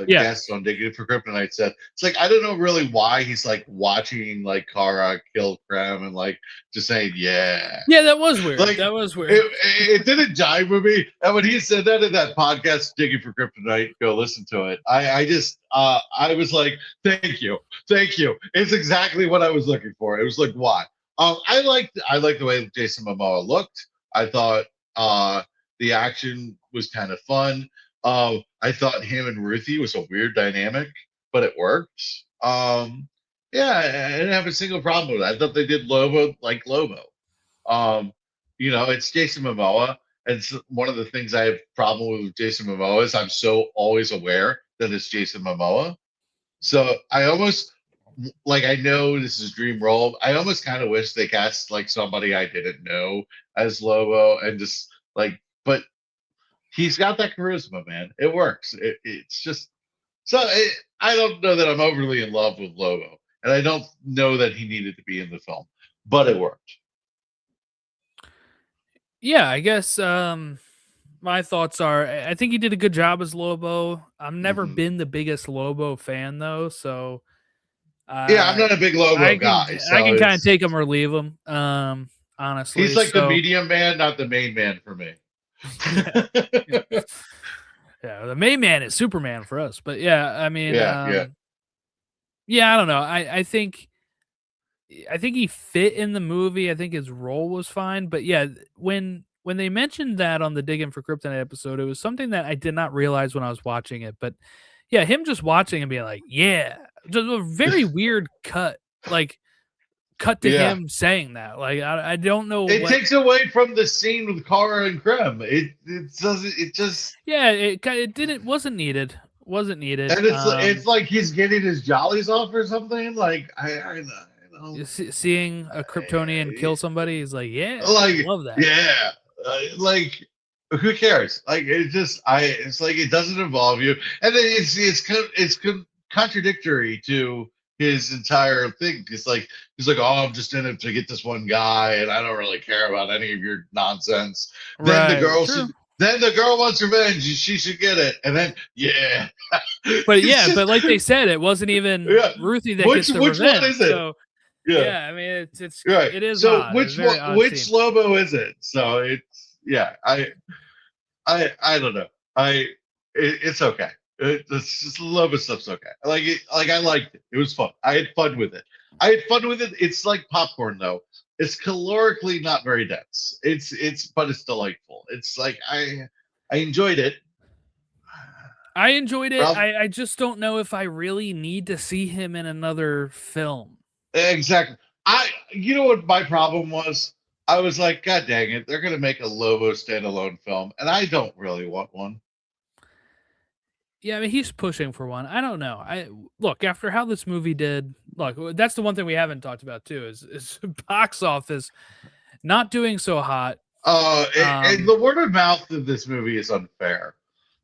guest on Digging for Kryptonite said. It's like I don't know really why he's like watching like Kara kill Krem and like just saying yeah. That was weird. Like, that was weird. It didn't jive with me. And when he said that in that podcast, Digging for Kryptonite, go listen to it. I was like, thank you. It's exactly what I was looking for. It was like, why? I liked the way Jason Momoa looked. I thought the action was kind of fun. I thought him and Ruthie was a weird dynamic, but it worked. I didn't have a single problem with it. I thought they did Lobo like Lobo. It's Jason Momoa, and one of the things I have problem with Jason Momoa is I'm so always aware that it's Jason Momoa. So I almost I know this is dream role. I almost kind of wish they cast like somebody I didn't know as Lobo and just like, but he's got that charisma, man. It works. It's just I don't know that I'm overly in love with Lobo, and I don't know that he needed to be in the film, but it worked. Yeah, I guess my thoughts are I think he did a good job as Lobo. I've never been the biggest Lobo fan though, so I'm not a big Lobo guy. So I can kind of take him or leave him. Honestly, he's like the medium man, not the main man for me. Yeah, the main man is Superman for us, but yeah, I mean, yeah, I don't know. I think he fit in the movie. I think his role was fine, but yeah, when they mentioned that on the Digging for Kryptonite episode, it was something that I did not realize when I was watching it. But yeah, him just watching and being like, yeah, just a very weird cut, like cut to him saying that. Like I don't know. It takes away from the scene with Kara and Krem. It doesn't. It just it wasn't needed. Wasn't needed. And it's like he's getting his jollies off or something. Like I know. Seeing a Kryptonian kill somebody is like, yeah, like I love that. Yeah, like who cares? Like it's like it doesn't involve you, and then it's contradictory to his entire thing. He's like, oh, I'm just in it to get this one guy, and I don't really care about any of your nonsense. Then the Right. girl True. should. Then the girl wants revenge, and she should get it. And then yeah, But it's yeah, just but like they said, it wasn't even yeah. Ruthie that gets the Which one revenge. is it? So Yeah. yeah, I mean Right. it is So odd. It's a very odd which scene. Lobo is it? So it's yeah. I don't know. It's okay. It's just love and stuff's okay. Like it, like I liked it. It was fun. I had fun with it. I had fun with it. It's like popcorn though. It's calorically not very dense. But it's delightful. It's like I enjoyed it. I enjoyed it. Ralph, I just don't know if I really need to see him in another film. exactly. You know what my problem was? I was like, God dang it, they're gonna make a Lobo standalone film, and I don't really want one. Yeah, I mean he's pushing for one. I don't know. I look after how this movie did. Look, that's the one thing we haven't talked about too is box office not doing so hot. And the word of mouth of this movie is unfair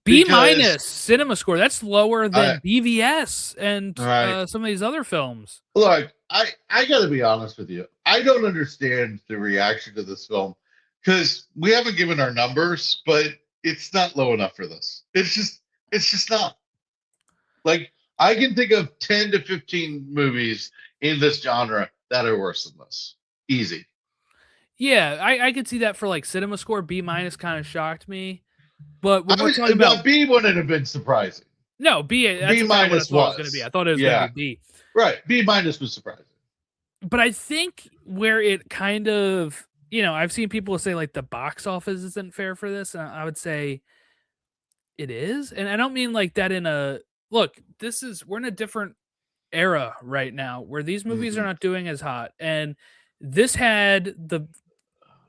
B because minus cinema score. That's lower I than BVS and all right. some of these other films. Look, I got to be honest with you. I don't understand the reaction to this film because we haven't given our numbers, but it's not low enough for this. It's just not. Like I can think of 10 to 15 movies in this genre that are worse than this. Easy. Yeah, I could see that for like cinema score. B minus kind of shocked me, but when we're I talking now about B wouldn't have been surprising. no B, that's B kind of what I minus thought it was going to be. I was. thought it was going to Yeah. be B. Right. B minus was surprising. But I think where it kind of, I've seen people say like the box office isn't fair for this, and I would say it is. And I don't mean like that in a look, we're in a different era right now where these movies are Mm-hmm. not doing as hot. And this had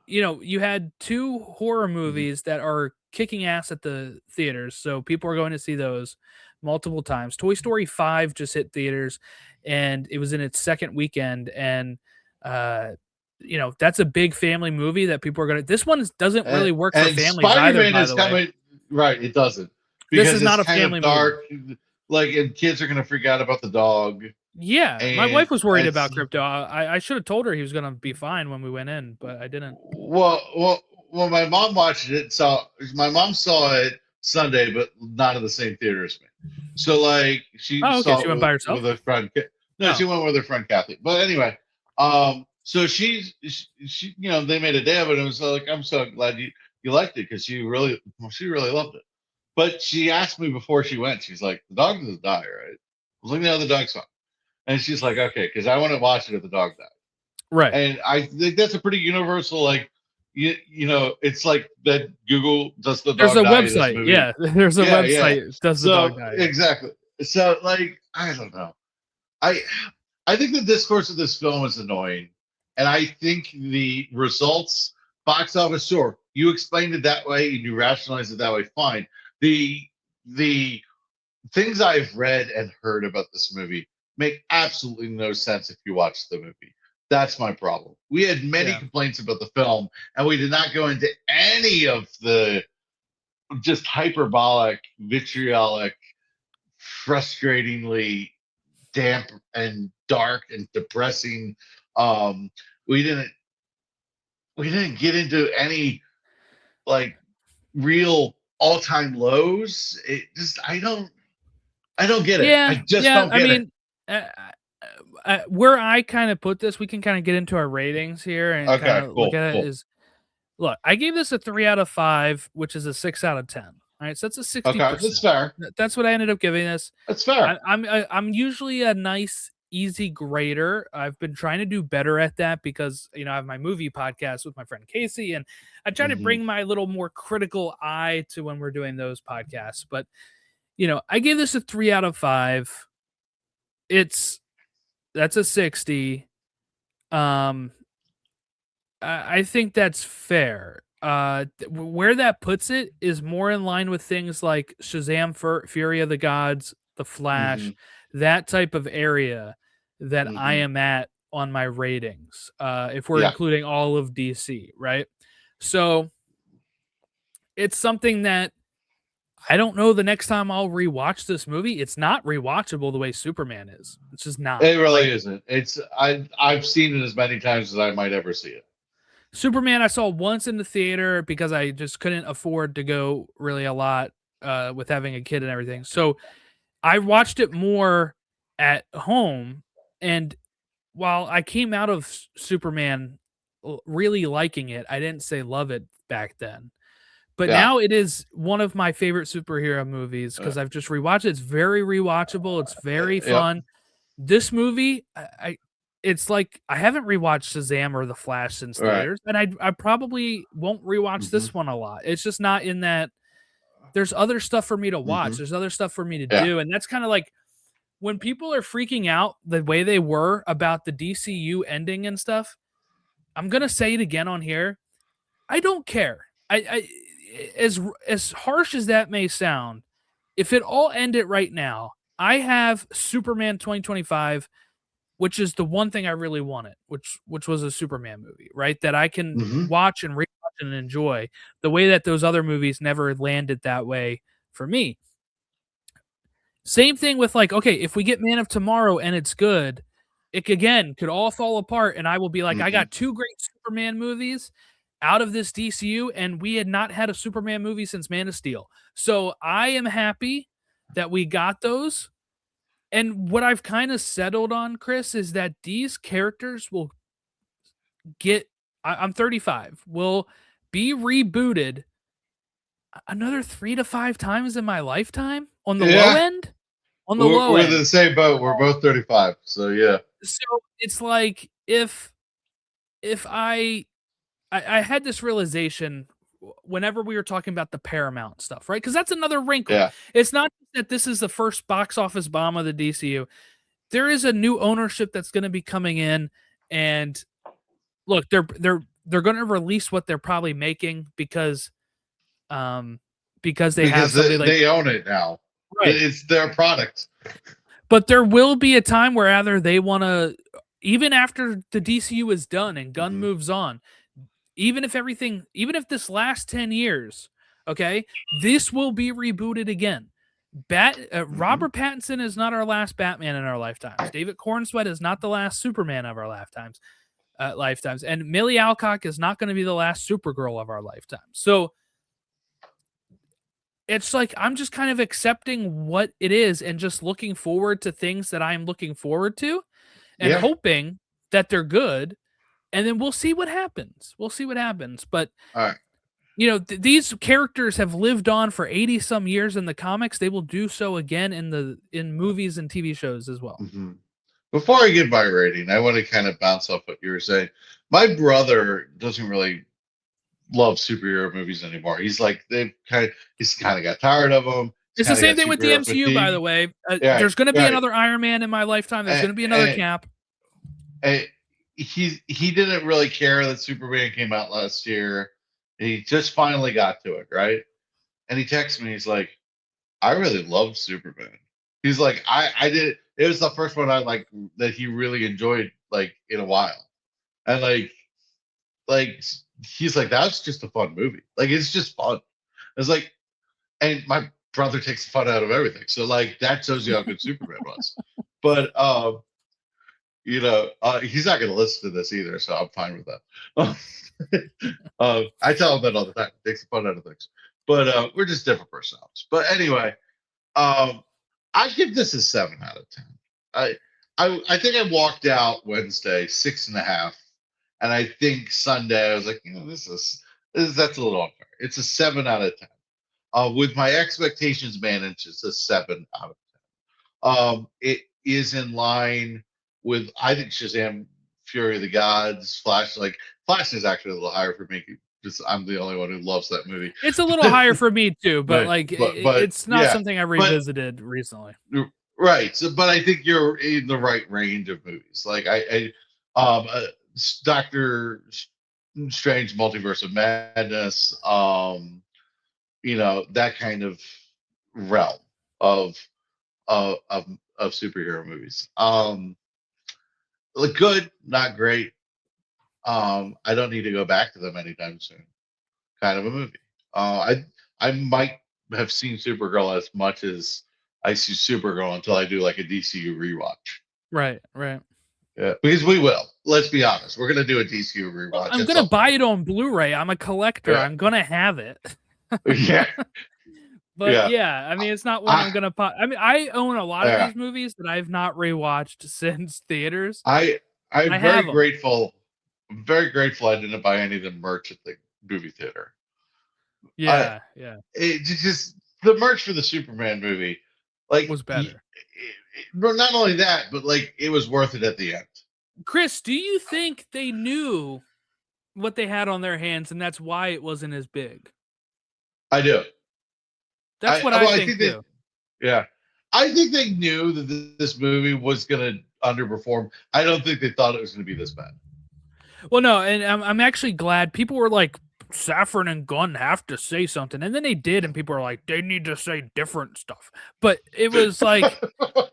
you had two horror Mm-hmm. movies that are kicking ass at the theaters. So people are going to see those multiple times. Toy Story 5 just hit theaters and it was in its second weekend. And, that's a big family movie that people are going to. This one doesn't really work for And families either, Spider-Man by is the way. coming. Right. It doesn't This is because it's not a kind of family movie. dark. Like, and kids are going to freak out about the dog. Yeah, my And wife was worried it's about Crypto. I should have told her he was gonna be fine when we went in, but I didn't. well, my mom watched it. So my mom saw it Sunday, but not in the same theater as me. So like she Oh, okay. saw She it went by herself. with a friend. No, Oh, she went with her friend Kathy. But anyway, so she they made a day of it. And it was like I'm so glad you liked it because she really loved it. But she asked me before she went. She's like, the dog doesn't die, right? I was like, no, the dog's fine. And she's like, okay, because I want to watch it if the dog dies. right. And I think that's a pretty universal, like, it's like that Google does the There's dog a die in this website. movie. Yeah, there's a Yeah, yeah. website. Does the dog So die? Yeah. exactly. So like, I don't know. I I think the discourse of this film is annoying, and I think the results, box office, sure, you explained it that way and you rationalized it that way, fine. The things I've read and heard about this movie make absolutely no sense if you watch the movie. That's my problem. We had many Yeah. complaints about the film, and we did not go into any of the just hyperbolic, vitriolic, frustratingly damp and dark and depressing. Um, we didn't we didn't get into any like real all-time lows. It just I don't get it. I Yeah, just yeah. don't I get it. mean, where I kind of put this, we can kind of get into our ratings here and kind Okay, of look cool, at it. cool. Is look, I gave this a 3 out of 5, which is a 6 out of 10. All right, so that's a sixty Okay, that's percent. fair. That's what I ended up giving this. That's fair. I'm usually a nice, easy grader. I've been trying to do better at that because I have my movie podcast with my friend Casey, and I try to Hmm. bring my little more critical eye to when we're doing those podcasts. But I gave this a 3 out of 5. It's that's a 60. Um, I think that's fair. Where that puts it is more in line with things like Shazam, Fury of the Gods, The Hmm. Flash, that type of area that I Hmm. am at on my ratings. If we're Yeah. including all of DC, right? So it's something that I don't know the next time I'll rewatch this movie. It's not rewatchable the way Superman is. It's just not. It really Like isn't. I've seen it as many times as I might ever see it. Superman, I saw once in the theater because I just couldn't afford to go really a lot with having a kid and everything. So I watched it more at home. And while I came out of Superman really liking it, I didn't say love it back then. But Yeah. now it is one of my favorite superhero movies Uh, because I've just rewatched it. It's very rewatchable. It's very yep. fun. This movie, it's like I haven't rewatched Shazam or The Flash since All right. theaters, and I probably won't rewatch Mm-hmm. this one a lot. It's just not in that. There's other stuff for me to watch. Mm-hmm. There's other stuff for me to Yeah. do, and that's kind of like when people are freaking out the way they were about the DCU ending and stuff. I'm gonna say it again on here. I don't care. I as harsh as that may sound, if it all ended right now, I have Superman 2025, which is the one thing I really wanted, which was a Superman movie, right? That I can Mm-hmm. watch and rewatch and enjoy the way that those other movies never landed that way for me. Same thing with like, okay, if we get Man of Tomorrow and it's good, it again could all fall apart, and I will be like, I Mm-hmm. got two great Superman movies out of this DCU, and we had not had a Superman movie since Man of Steel. So I am happy that we got those. And what I've kind of settled on, Chris, is that these characters will get. I'm 35. Will be rebooted another 3 to 5 times in my lifetime on the low Yeah. end. On the We're, low we're in end. the same boat. We're both 35. So yeah. So it's like if I had this realization whenever we were talking about the Paramount stuff, right? Because that's another wrinkle. Yeah. It's not that this is the first box office bomb of the DCU. There is a new ownership that's going to be coming in, and look, they're going to release what they're probably making um because they have Because somebody like they own it now. right. It's their product. But there will be a time where either they want to, even after the DCU is done and Gunn Mm-hmm. moves on, even if this lasts 10 years, okay, this will be rebooted again. Mm-hmm. Robert Pattinson is not our last Batman in our lifetimes. David Cornsweet is not the last Superman of our lifetimes, and Millie Alcock is not going to be the last Supergirl of our lifetime. So it's like I'm just kind of accepting what it is and just looking forward to things that I'm looking forward to and Yeah. hoping that they're good, and then we'll see what happens. We'll see what happens. But All right. these characters have lived on for 80 some years in the comics. They will do so again in movies and TV shows as well. Mm-hmm. Before I give my rating, I want to kind of bounce off what you were saying. My brother doesn't really love superhero movies anymore. He's kind of got tired of them. He's It's the kind of same got thing with the superhero MCU, by the fatigue. way. Yeah, There's going to be right. another Iron Man in my lifetime. There's And, going to be another and, Cap. and he didn't really care that Superman came out last year. He just finally got to it, right? And he texts me. He's like, "I really loved Superman." He's like, "I did. It was the first one I like that he really enjoyed like in a while." And like he's like, "That's just a fun movie. Like it's just fun." It's like, and my brother takes the fun out of everything. So like that shows you how good Superman was. But he's not going to listen to this either, so I'm fine with that. I tell him that all the time. It takes the fun out of things. But we're just different personalities. But anyway, um, I give this a 7 out of 10. I I think I walked out Wednesday 6.5, and I think Sunday I was like, this that's a little unfair. It's a 7 out of 10. With my expectations managed, it's a 7 out of 10. It is in line with I think Shazam, Fury of the Gods, Flash. Like Flash is actually a little higher for me because I'm the only one who loves that movie. It's a little higher for me too, but like But it's not yeah, something I but revisited recently. right. So, but I think you're in the right range of movies. Like Doctor Strange, Multiverse of Madness. That kind of realm of of of superhero movies. Look good, not great. I don't need to go back to them anytime soon. Kind of a movie. I might have seen Supergirl as much as I see Supergirl until I do like a DCU rewatch. Right, right. Yeah, because we will. Let's be honest. We're gonna do a DCU Well, rewatch I'm at gonna some buy point. it on Blu-ray. I'm a collector. Yeah, I'm gonna have it. yeah, But yeah. yeah, I mean, it's not one I, I'm gonna I mean, I own a lot of yeah. these movies that I've not rewatched since theaters. I, I I'm have very them. grateful. I'm very grateful I didn't buy any of the merch at the movie theater. I, Yeah, yeah. it just the merch for the Superman movie, like, Was better. well, not only that, but like it was worth it at the end. Chris, do you think they knew what they had on their hands and that's why it wasn't as big? I do. That's what I Well, I think think that, too. yeah, I think they knew that this movie was going to underperform. I don't think they thought it was going to be this bad. Well, no, and I'm actually glad people were like, Safran and Gunn have to say something, and then they did, and people were like, they need to say different stuff. But it was like,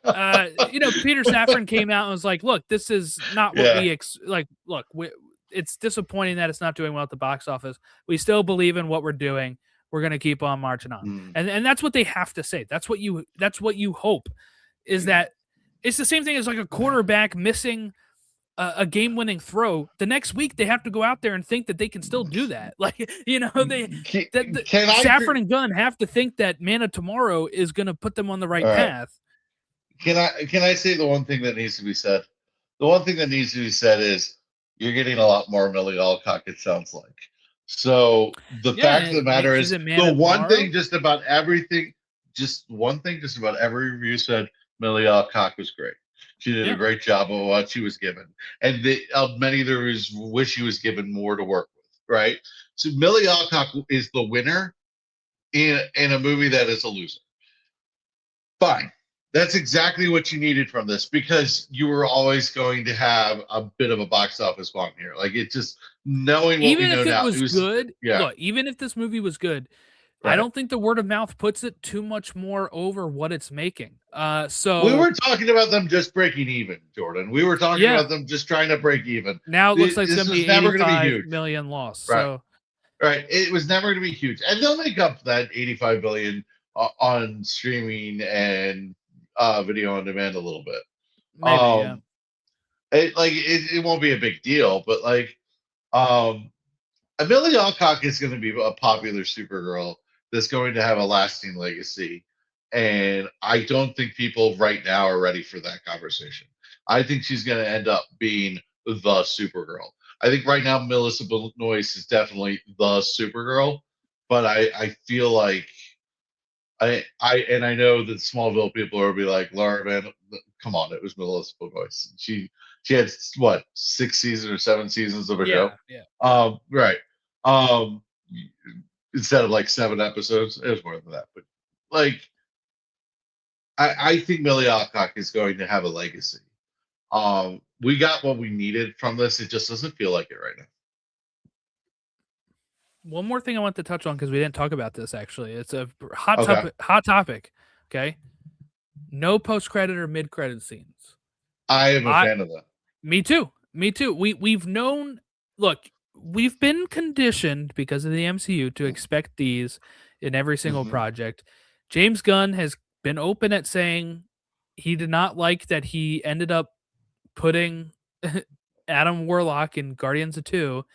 Peter Safran came out and was like, look, this is not what Yeah. we look, it's disappointing that it's not doing well at the box office. We still believe in what we're doing. We're gonna keep on marching on, Mm. and that's what they have to say. That's what you hope is that it's the same thing as like a quarterback missing a game-winning throw. The next week they have to go out there and think that they can still do that. Like Can I? Safran and Gunn have to think that Man of Tomorrow is going to put them on the right All right. path. Can I say the one thing that needs to be said? The one thing that needs to be said is you're getting a lot more Millie Alcock, it sounds like. So the fact of the matter Is is it Man the of one Tomorrow? thing just about everything, just one thing just about every review said Millie Alcock was great. She did a great job of what she was given. And many of the reviews wish she was given more to work with, right? So Millie Alcock is the winner in a movie that is a loser. Fine. That's exactly what you needed from this because you were always going to have a bit of a box office bomb here. Like it just knowing what we Even know if it now, it was was good, yeah, look, even if this movie was good, I right. don't think the word of mouth puts it too much more over what it's making. We So were talking about them just breaking even, Jordan. We were talking yeah, about them just trying to break even. now it looks like it's This going to was be never going to be 85 huge, million loss. right? So Right. It was never going to be huge, and they'll make up that 85 billion on streaming and video on demand a little bit. maybe, yeah. It won't be a big deal, but like Amelia Alcock is going to be a popular Supergirl that's going to have a lasting legacy. And I don't think people right now are ready for that conversation. I think she's going to end up being the Supergirl. I think right now Melissa Benoist is definitely the Supergirl, but I feel like I know that Smallville people will be like, Laura, man, come on, it was Melissa Benoist. She had what 6 seasons or 7 seasons of a show. Yeah, yeah. Right. Um, instead of like 7 episodes, it was more than that. But like, I think Millie Alcock is going to have a legacy. We got what we needed from this. It just doesn't feel like it right now. One more thing I want to touch on because we didn't talk about this actually. It's a hot Okay. topic. Okay. No post-credit or mid-credit scenes. I am a fan of that. Me too. Me too. We've known. Look, we've been conditioned because of the MCU to expect these in every single project. James Gunn has been open at saying he did not like that he ended up putting Adam Warlock in Guardians of 2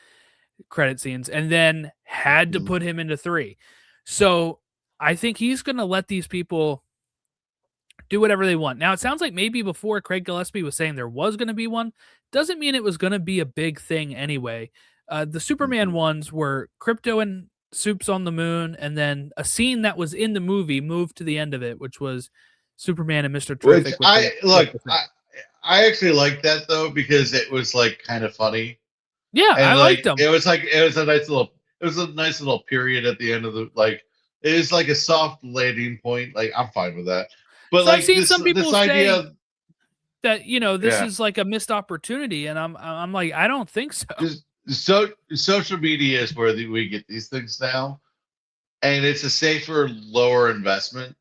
credit scenes and then had to put him into 3. So I think he's going to let these people do whatever they want. Now, it sounds like maybe before Craig Gillespie was saying there was going to be one. Doesn't mean it was going to be a big thing anyway. The Superman ones were Crypto and Supes on the moon, and then a scene that was in the movie moved to the end of it, which was Superman and Mr. Which Terrific. I actually like that though because it was like kind of funny. Yeah, And I liked them. it was a nice little period at the end of the like it was like a soft landing point. Like I'm fine with that. But So I've like seen some people this say idea that this is like a missed opportunity, and I'm like, I don't think so. just social media is where we get these things now, and it's a safer, lower investment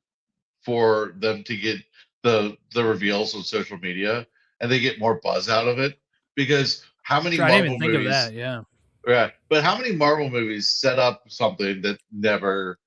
for them to get the reveals on social media, and they get more buzz out of it because how many Sure, I didn't Marvel even think of movies? that. Yeah. Right. But how many Marvel movies set up something that never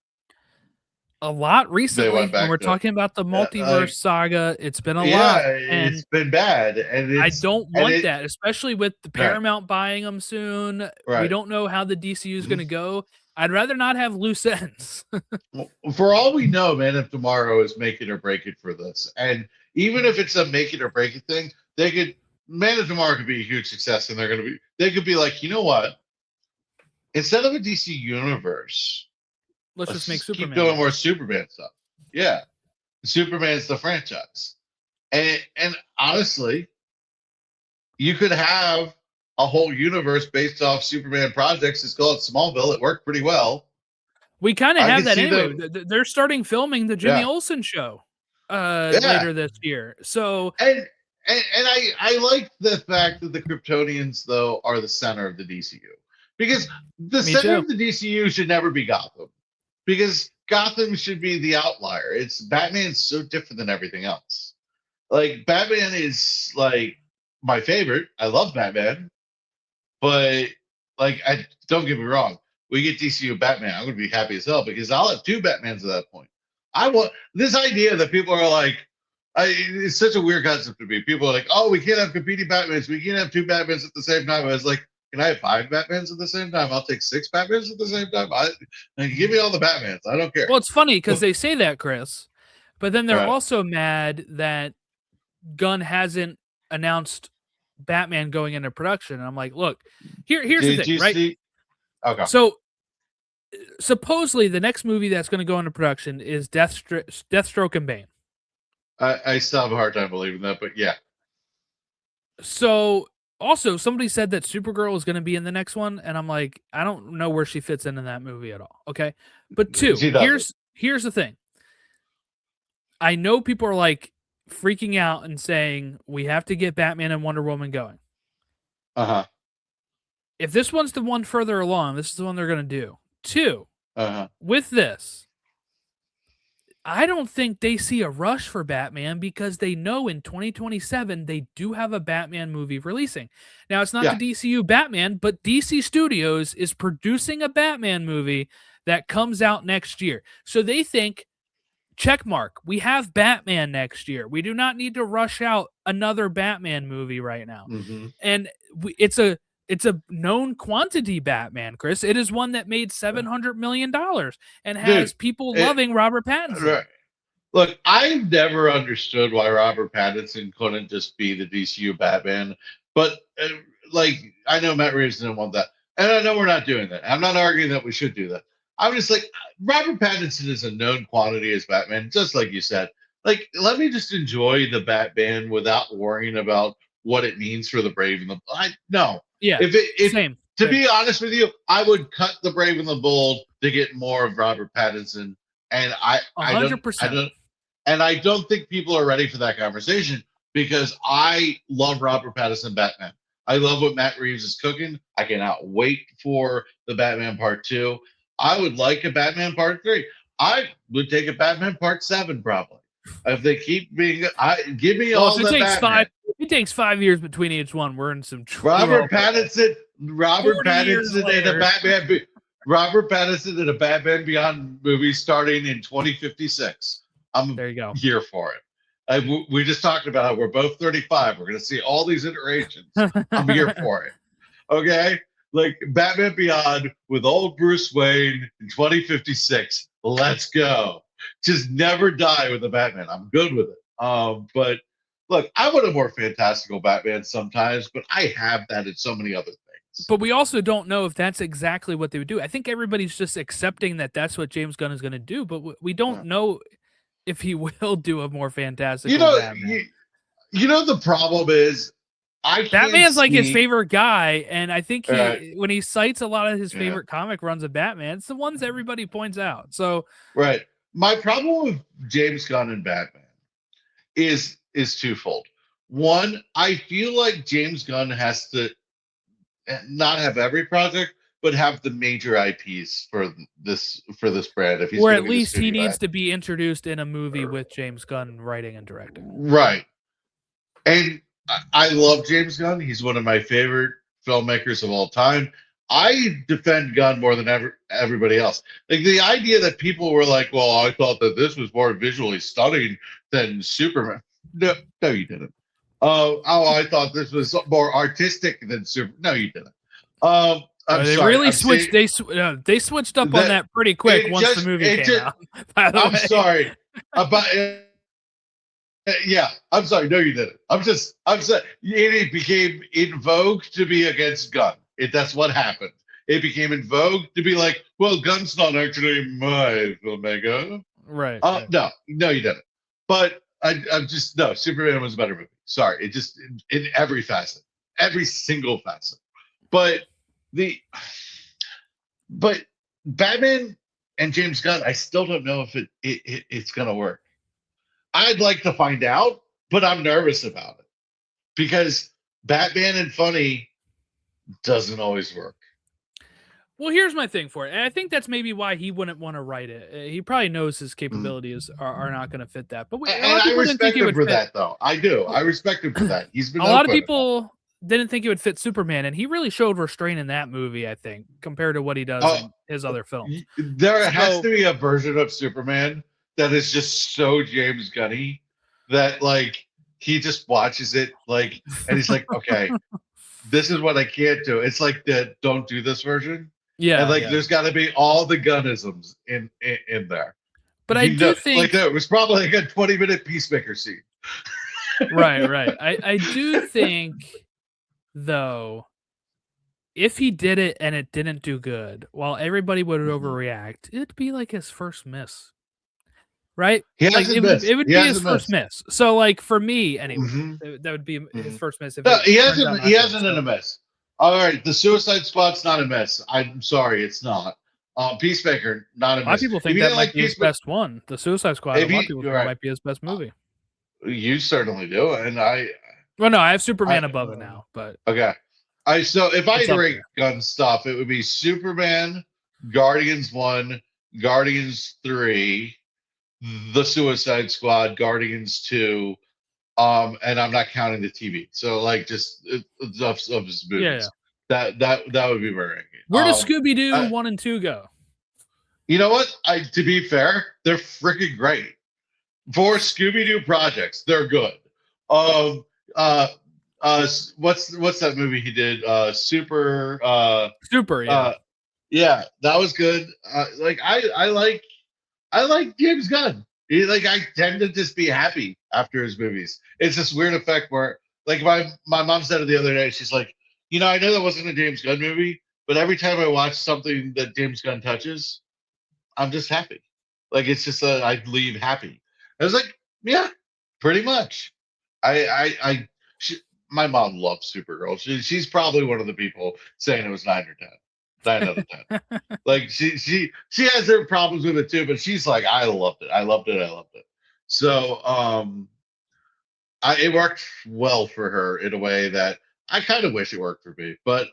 A lot they recently, went when back we're to? talking about the Like, multiverse saga, it's been a yeah, lot, it's and been bad, and I don't and want it that, especially with the right, Paramount buying them soon. We right. don't know how the DCU is Mhm. gonna go. I'd rather not have loose ends. Well, for all we know, Man of Tomorrow is make it or break it for this, and even if it's a make it or break it thing, they could Man of Tomorrow could be a huge success, and they could be like, you know what? Instead of a DC universe, Let's just make let's keep Superman doing more movies. Superman stuff. Yeah, Superman's the franchise. And honestly, you could have a whole universe based off Superman projects. It's called Smallville. It worked pretty well. We kinda I have could that see anyway. the They're starting filming the Jimmy yeah, Olsen show, yeah, later this year. So, and I like the fact that the Kryptonians though are the center of the DCU because the me center too. of the DCU should never be Gotham because Gotham should be the outlier. It's Batman's so different than everything else. Like Batman is like my favorite. I love Batman, but like I don't get me wrong, we get DCU Batman. I'm gonna be happy as hell because I'll have two Batmans at that point. I want this idea that people are like, it's such a weird concept to me. People are like, oh, we can't have competing Batmans. We can't have two Batmans at the same time. I was like, can I have five Batmans at the same time? I'll take six Batmans at the same time. Like, give me all the Batmans. I don't care. Well, it's funny because they say that, Chris, but then they're Right. also mad that Gunn hasn't announced Batman going into production. And I'm like, look, here's the Did thing, you right? see? Okay. So supposedly the next movie that's going to go into production is Deathstroke and Bane. I still have a hard time believing that, but yeah. So also somebody said that Supergirl is going to be in the next one, and I'm like, I don't know where she fits in that movie at all. Okay, but two, She doesn't. here's the thing. I know people are like freaking out and saying we have to get Batman and Wonder Woman going. Uh-huh. If this one's the one further along, this is the one they're going to do. Two, Uh-huh. with this, I don't think they see a rush for Batman because they know in 2027 they do have a Batman movie releasing. Now, it's not the Yeah. DCU Batman, but DC Studios is producing a Batman movie that comes out next year. So they think, check mark, we have Batman next year. We do not need to rush out another Batman movie right now. Mm-hmm. And it's a known quantity Batman, Chris. It is one that made $700 million and has Dude, people it, loving Robert Pattinson. right. Look, I've never understood why Robert Pattinson couldn't just be the DCU Batman, but like I know Matt Reeves didn't want that, and I know we're not doing that. I'm not arguing that we should do that. I'm just like Robert Pattinson is a known quantity as Batman, just like you said. Like, let me just enjoy the Batman without worrying about what it means for the Brave and the. I no. Yeah, If same. to be honest with you, I would cut the Brave and the Bold to get more of Robert Pattinson, and I don't 100%. and I don't think people are ready for that conversation because I love Robert Pattinson Batman. I love what Matt Reeves is cooking. I cannot wait for the Batman Part 2. I would like a Batman Part 3. I would take a Batman Part 7 probably. If they keep being give me Well, all the Batman. if it takes 5 years between each one, we're in some Robert trouble. Pattinson, 40 years in a later. Batman Robert Pattinson in a Batman Beyond movie starting in 2056. I'm There you go. here for it. We just talked about how we're both 35. We're going to see all these iterations. I'm here for it. Okay? Like Batman Beyond with old Bruce Wayne in 2056. Let's go. Just never die with the Batman. I'm good with it. But look, I want a more fantastical Batman sometimes, but I have that in so many other things. But we also don't know if that's exactly what they would do. I think everybody's just accepting that that's what James Gunn is going to do, but we don't know if he will do a more fantastical Batman. You know the problem is Batman's like his favorite guy, and I think when he cites a lot of his Yeah. favorite comic runs of Batman, it's the ones everybody points out. So Right. My problem with James Gunn and Batman is twofold. One, I feel like James Gunn has to not have every project, but have the major IPs for this brand. If he's or gonna at be the least he studio needs head. to be introduced in a movie with James Gunn writing and directing. Right. And I love James Gunn. He's one of my favorite filmmakers of all time. I defend Gunn more than everybody else. Like the idea that people were like, "Well, I thought that this was more visually stunning than Superman." No, no, you didn't. I thought this was more artistic than Super. No, you didn't. I'm They sorry. really I'm switched. saying They switched up on that that pretty quick it once the just, movie it came just. out. By the I'm way, sorry about. Yeah, I'm sorry. No, you didn't. I'm saying it became in vogue to be against Gunn. That's what happened. It became in vogue to be like, well, Gunn's not actually my filmmaker. right? No, no, you didn't. But I'm just, no, Superman was a better movie. Sorry. It just, in every facet, every single facet. But the, but Batman and James Gunn, I still don't know if it's going to work. I'd like to find out, but I'm nervous about it because Batman and funny doesn't always work. Well, here's my thing for it, and I think that's maybe why he wouldn't want to write it. He probably knows his capabilities are not going to fit that. But a lot And of I people didn't think respect he him would for fit. that, though. I do. I respect him for that. He's been A lot of open. people didn't think it would fit Superman, and he really showed restraint in that movie. I think compared to what he does in his other films. There has to be a version of Superman that is just so James Gunny that like he just watches it like and he's like, okay, this is what I can't do. It's like the don't do this version. Yeah, And like yeah. there's gotta be all the gunnisms in there. But I do think like it was probably like a 20-minute Peacemaker scene. right. I do think though, if he did it and it didn't do good, while everybody would overreact, it'd be like his first miss. Right? He Like hasn't missed. it would He be his hasn't first missed. miss. So like for me anyway, Mhm. that would be his first miss if No, it he turns out hasn't. not He good. hasn't in So a mess. All right, the Suicide Squad's not a mess. I'm sorry, it's not. Peacemaker, not a a lot of mess. people If think you that didn't might like be his Peacemaker, best one. The Suicide Squad, a if lot you, of people you're think it right. might be his best movie. You certainly do, and Well, no, I have Superman I above it now, but okay. So if I it's had to up rate there. gun stuff, it would be Superman, Guardians 1, Guardians 3, The Suicide Squad, Guardians 2, and I'm not counting the TV. So like just of his Yeah. movies. That would be my ranking. Where does Scooby Doo I, 1 and 2 go? you know what? To be fair, they're freaking great for Scooby Doo projects. They're good. Um, uh, what's that movie he did? Super, yeah. Uh, yeah, that was good. Like I like James Gunn. Like I tend to just be happy after his movies. It's this weird effect where, like my mom said it the other day. She's like, I know that wasn't a James Gunn movie, but every time I watch something that James Gunn touches, I'm just happy. Like it's just I leave happy. I was like, yeah, pretty much. I she, my mom loves Supergirl. She's probably one of the people saying it was 9 or 10, 9 out of 10. Like she has her problems with it too, but she's like, I loved it. I loved it. I loved it. So it worked well for her in a way that I kind of wish it worked for me. But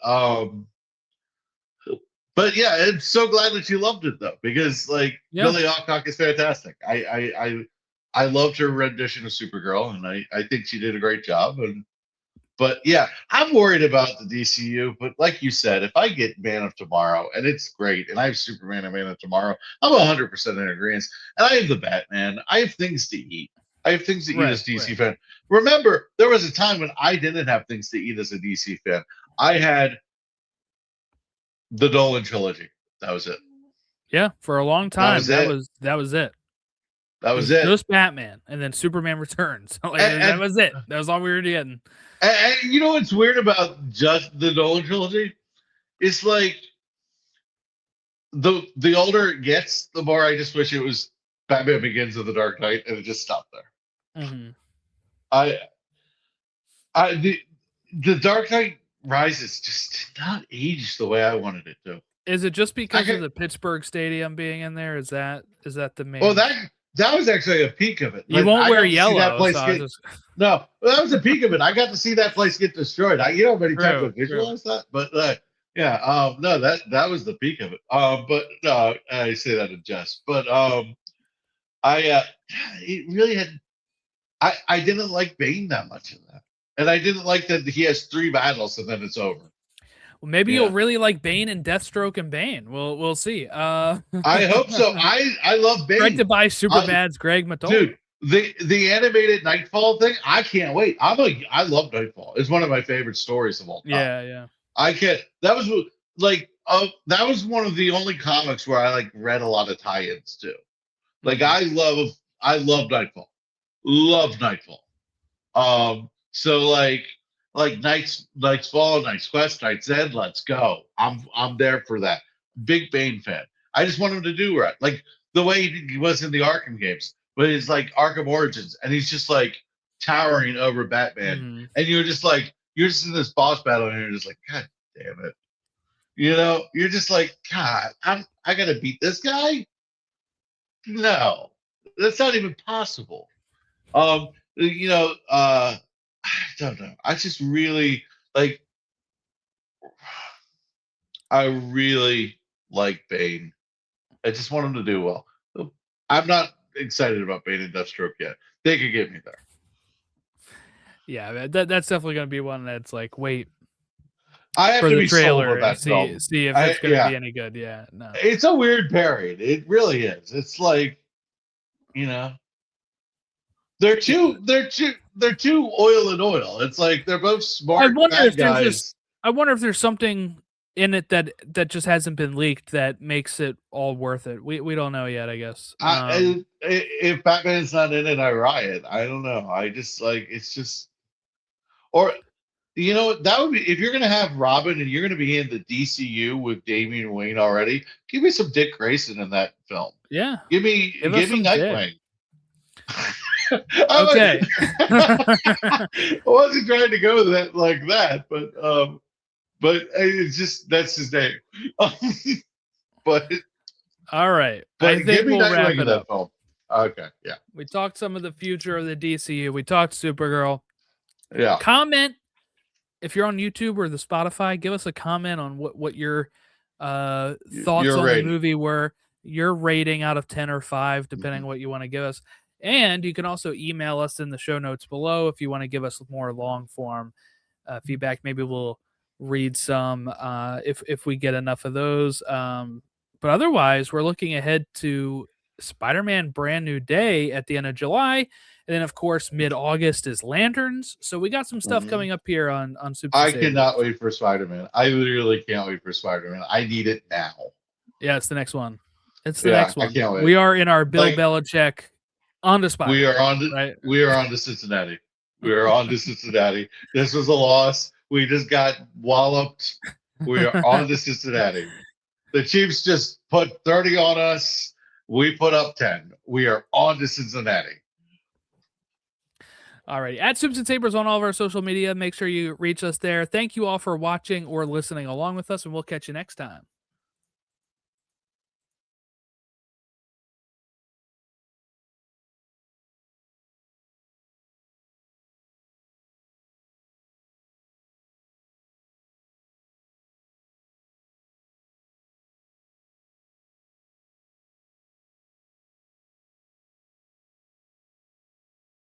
yeah, I'm so glad that you loved it though, because like Yeah. Billy Alcock is fantastic. I loved her rendition of Supergirl, and I think she did a great job. But yeah, I'm worried about the DCU. But like you said, if I get Man of Tomorrow and it's great, and I have Superman and Man of Tomorrow, I'm 100% in agreement. And I have the Batman. I have things to eat. I have things to eat as DC fan. Remember, there was a time when I didn't have things to eat as a DC fan. I had the Nolan trilogy. That was it. Yeah, for a long time, that was it. That It was was it. just Batman, and then Superman Returns. Like, that was it. That was all we were getting. And you know what's weird about just the Nolan trilogy? It's like the older it gets, the more I just wish it was Batman Begins and The Dark Knight, and it just stopped there. Mm-hmm. The Dark Knight Rises just did not age the way I wanted it to. Is it just because of the Pittsburgh Stadium being in there? Is that the main? Well, that was actually a peak of it. You won't wear yellow. No, that was a peak of it. I got to see that place get destroyed. How many times I visualize that? But no, that was the peak of it. But no, I say that in jest. But it really had. I didn't like Bane that much in that, and I didn't like that he has 3 battles and then it's over. Well, maybe Yeah. you'll really like Bane and Deathstroke and Bane. We'll see. I hope so. I love Bane. Directed by Superbad's Greg Matola. Dude, the animated Nightfall thing, I can't wait. I love Nightfall. It's one of my favorite stories of all time. Yeah. I can't. That was one of the only comics where I like read a lot of tie-ins to. Like I love Nightfall. Love Nightfall. So Night's Fall, Night's Quest, Night's End, let's go. I'm there for that. Big Bane fan. I just want him to do right. Like the way he was in the Arkham games, but it's like Arkham Origins, and he's just like towering over Batman. And you're just in this boss battle, and you're just like, God damn it. You're just like, God, I gotta beat this guy? No. That's not even possible. I don't know. I just really like. I really like Bane. I just want him to do well. I'm not excited about Bane and Deathstroke yet. They could get me there. Yeah, that's definitely going to be one that's like, wait. I have for to the be trailer sold on that see film. see if it's going to be any good. Yeah, no. It's a weird pairing. It really is. It's like, they're too oil and oil. It's like they're both smart bad guys. I wonder if there's something in it that just hasn't been leaked that makes it all worth it. We don't know yet, I guess. If Batman's not in it, I riot. I don't know. I just like it's just, or that would be, if you're gonna have Robin and you're gonna be in the DCU with Damian Wayne already. Give me some Dick Grayson in that film. Yeah, give me Nightwing. Okay. I wasn't trying to go that like that, but it's just that's his name. But all right, but I think we'll wrap it up. Film. Okay, yeah. We talked some of the future of the DCU. We talked Supergirl. Yeah. Comment if you're on YouTube or the Spotify. Give us a comment on what your thoughts on the movie were. Your rating out of 10 or 5, depending on what you want to give us. And you can also email us in the show notes below if you want to give us more long form feedback. Maybe we'll read some if we get enough of those. But otherwise, we're looking ahead to Spider-Man Brand New Day at the end of July. And then, of course, mid-August is Lanterns. So we got some stuff coming up here on Super. I cannot wait for Spider-Man. I literally can't wait for Spider-Man. I need it now. Yeah, it's the next one. It's the next one. I can't wait. We are in our Bill Belichick on to Spider-Man. We are on to Cincinnati. We are on to Cincinnati. This was a loss. We just got walloped. We are on to Cincinnati. The Chiefs just put 30 on us. We put up 10. We are on to Cincinnati. All right. At SupesandSabers on all of our social media. Make sure you reach us there. Thank you all for watching or listening along with us, and we'll catch you next time.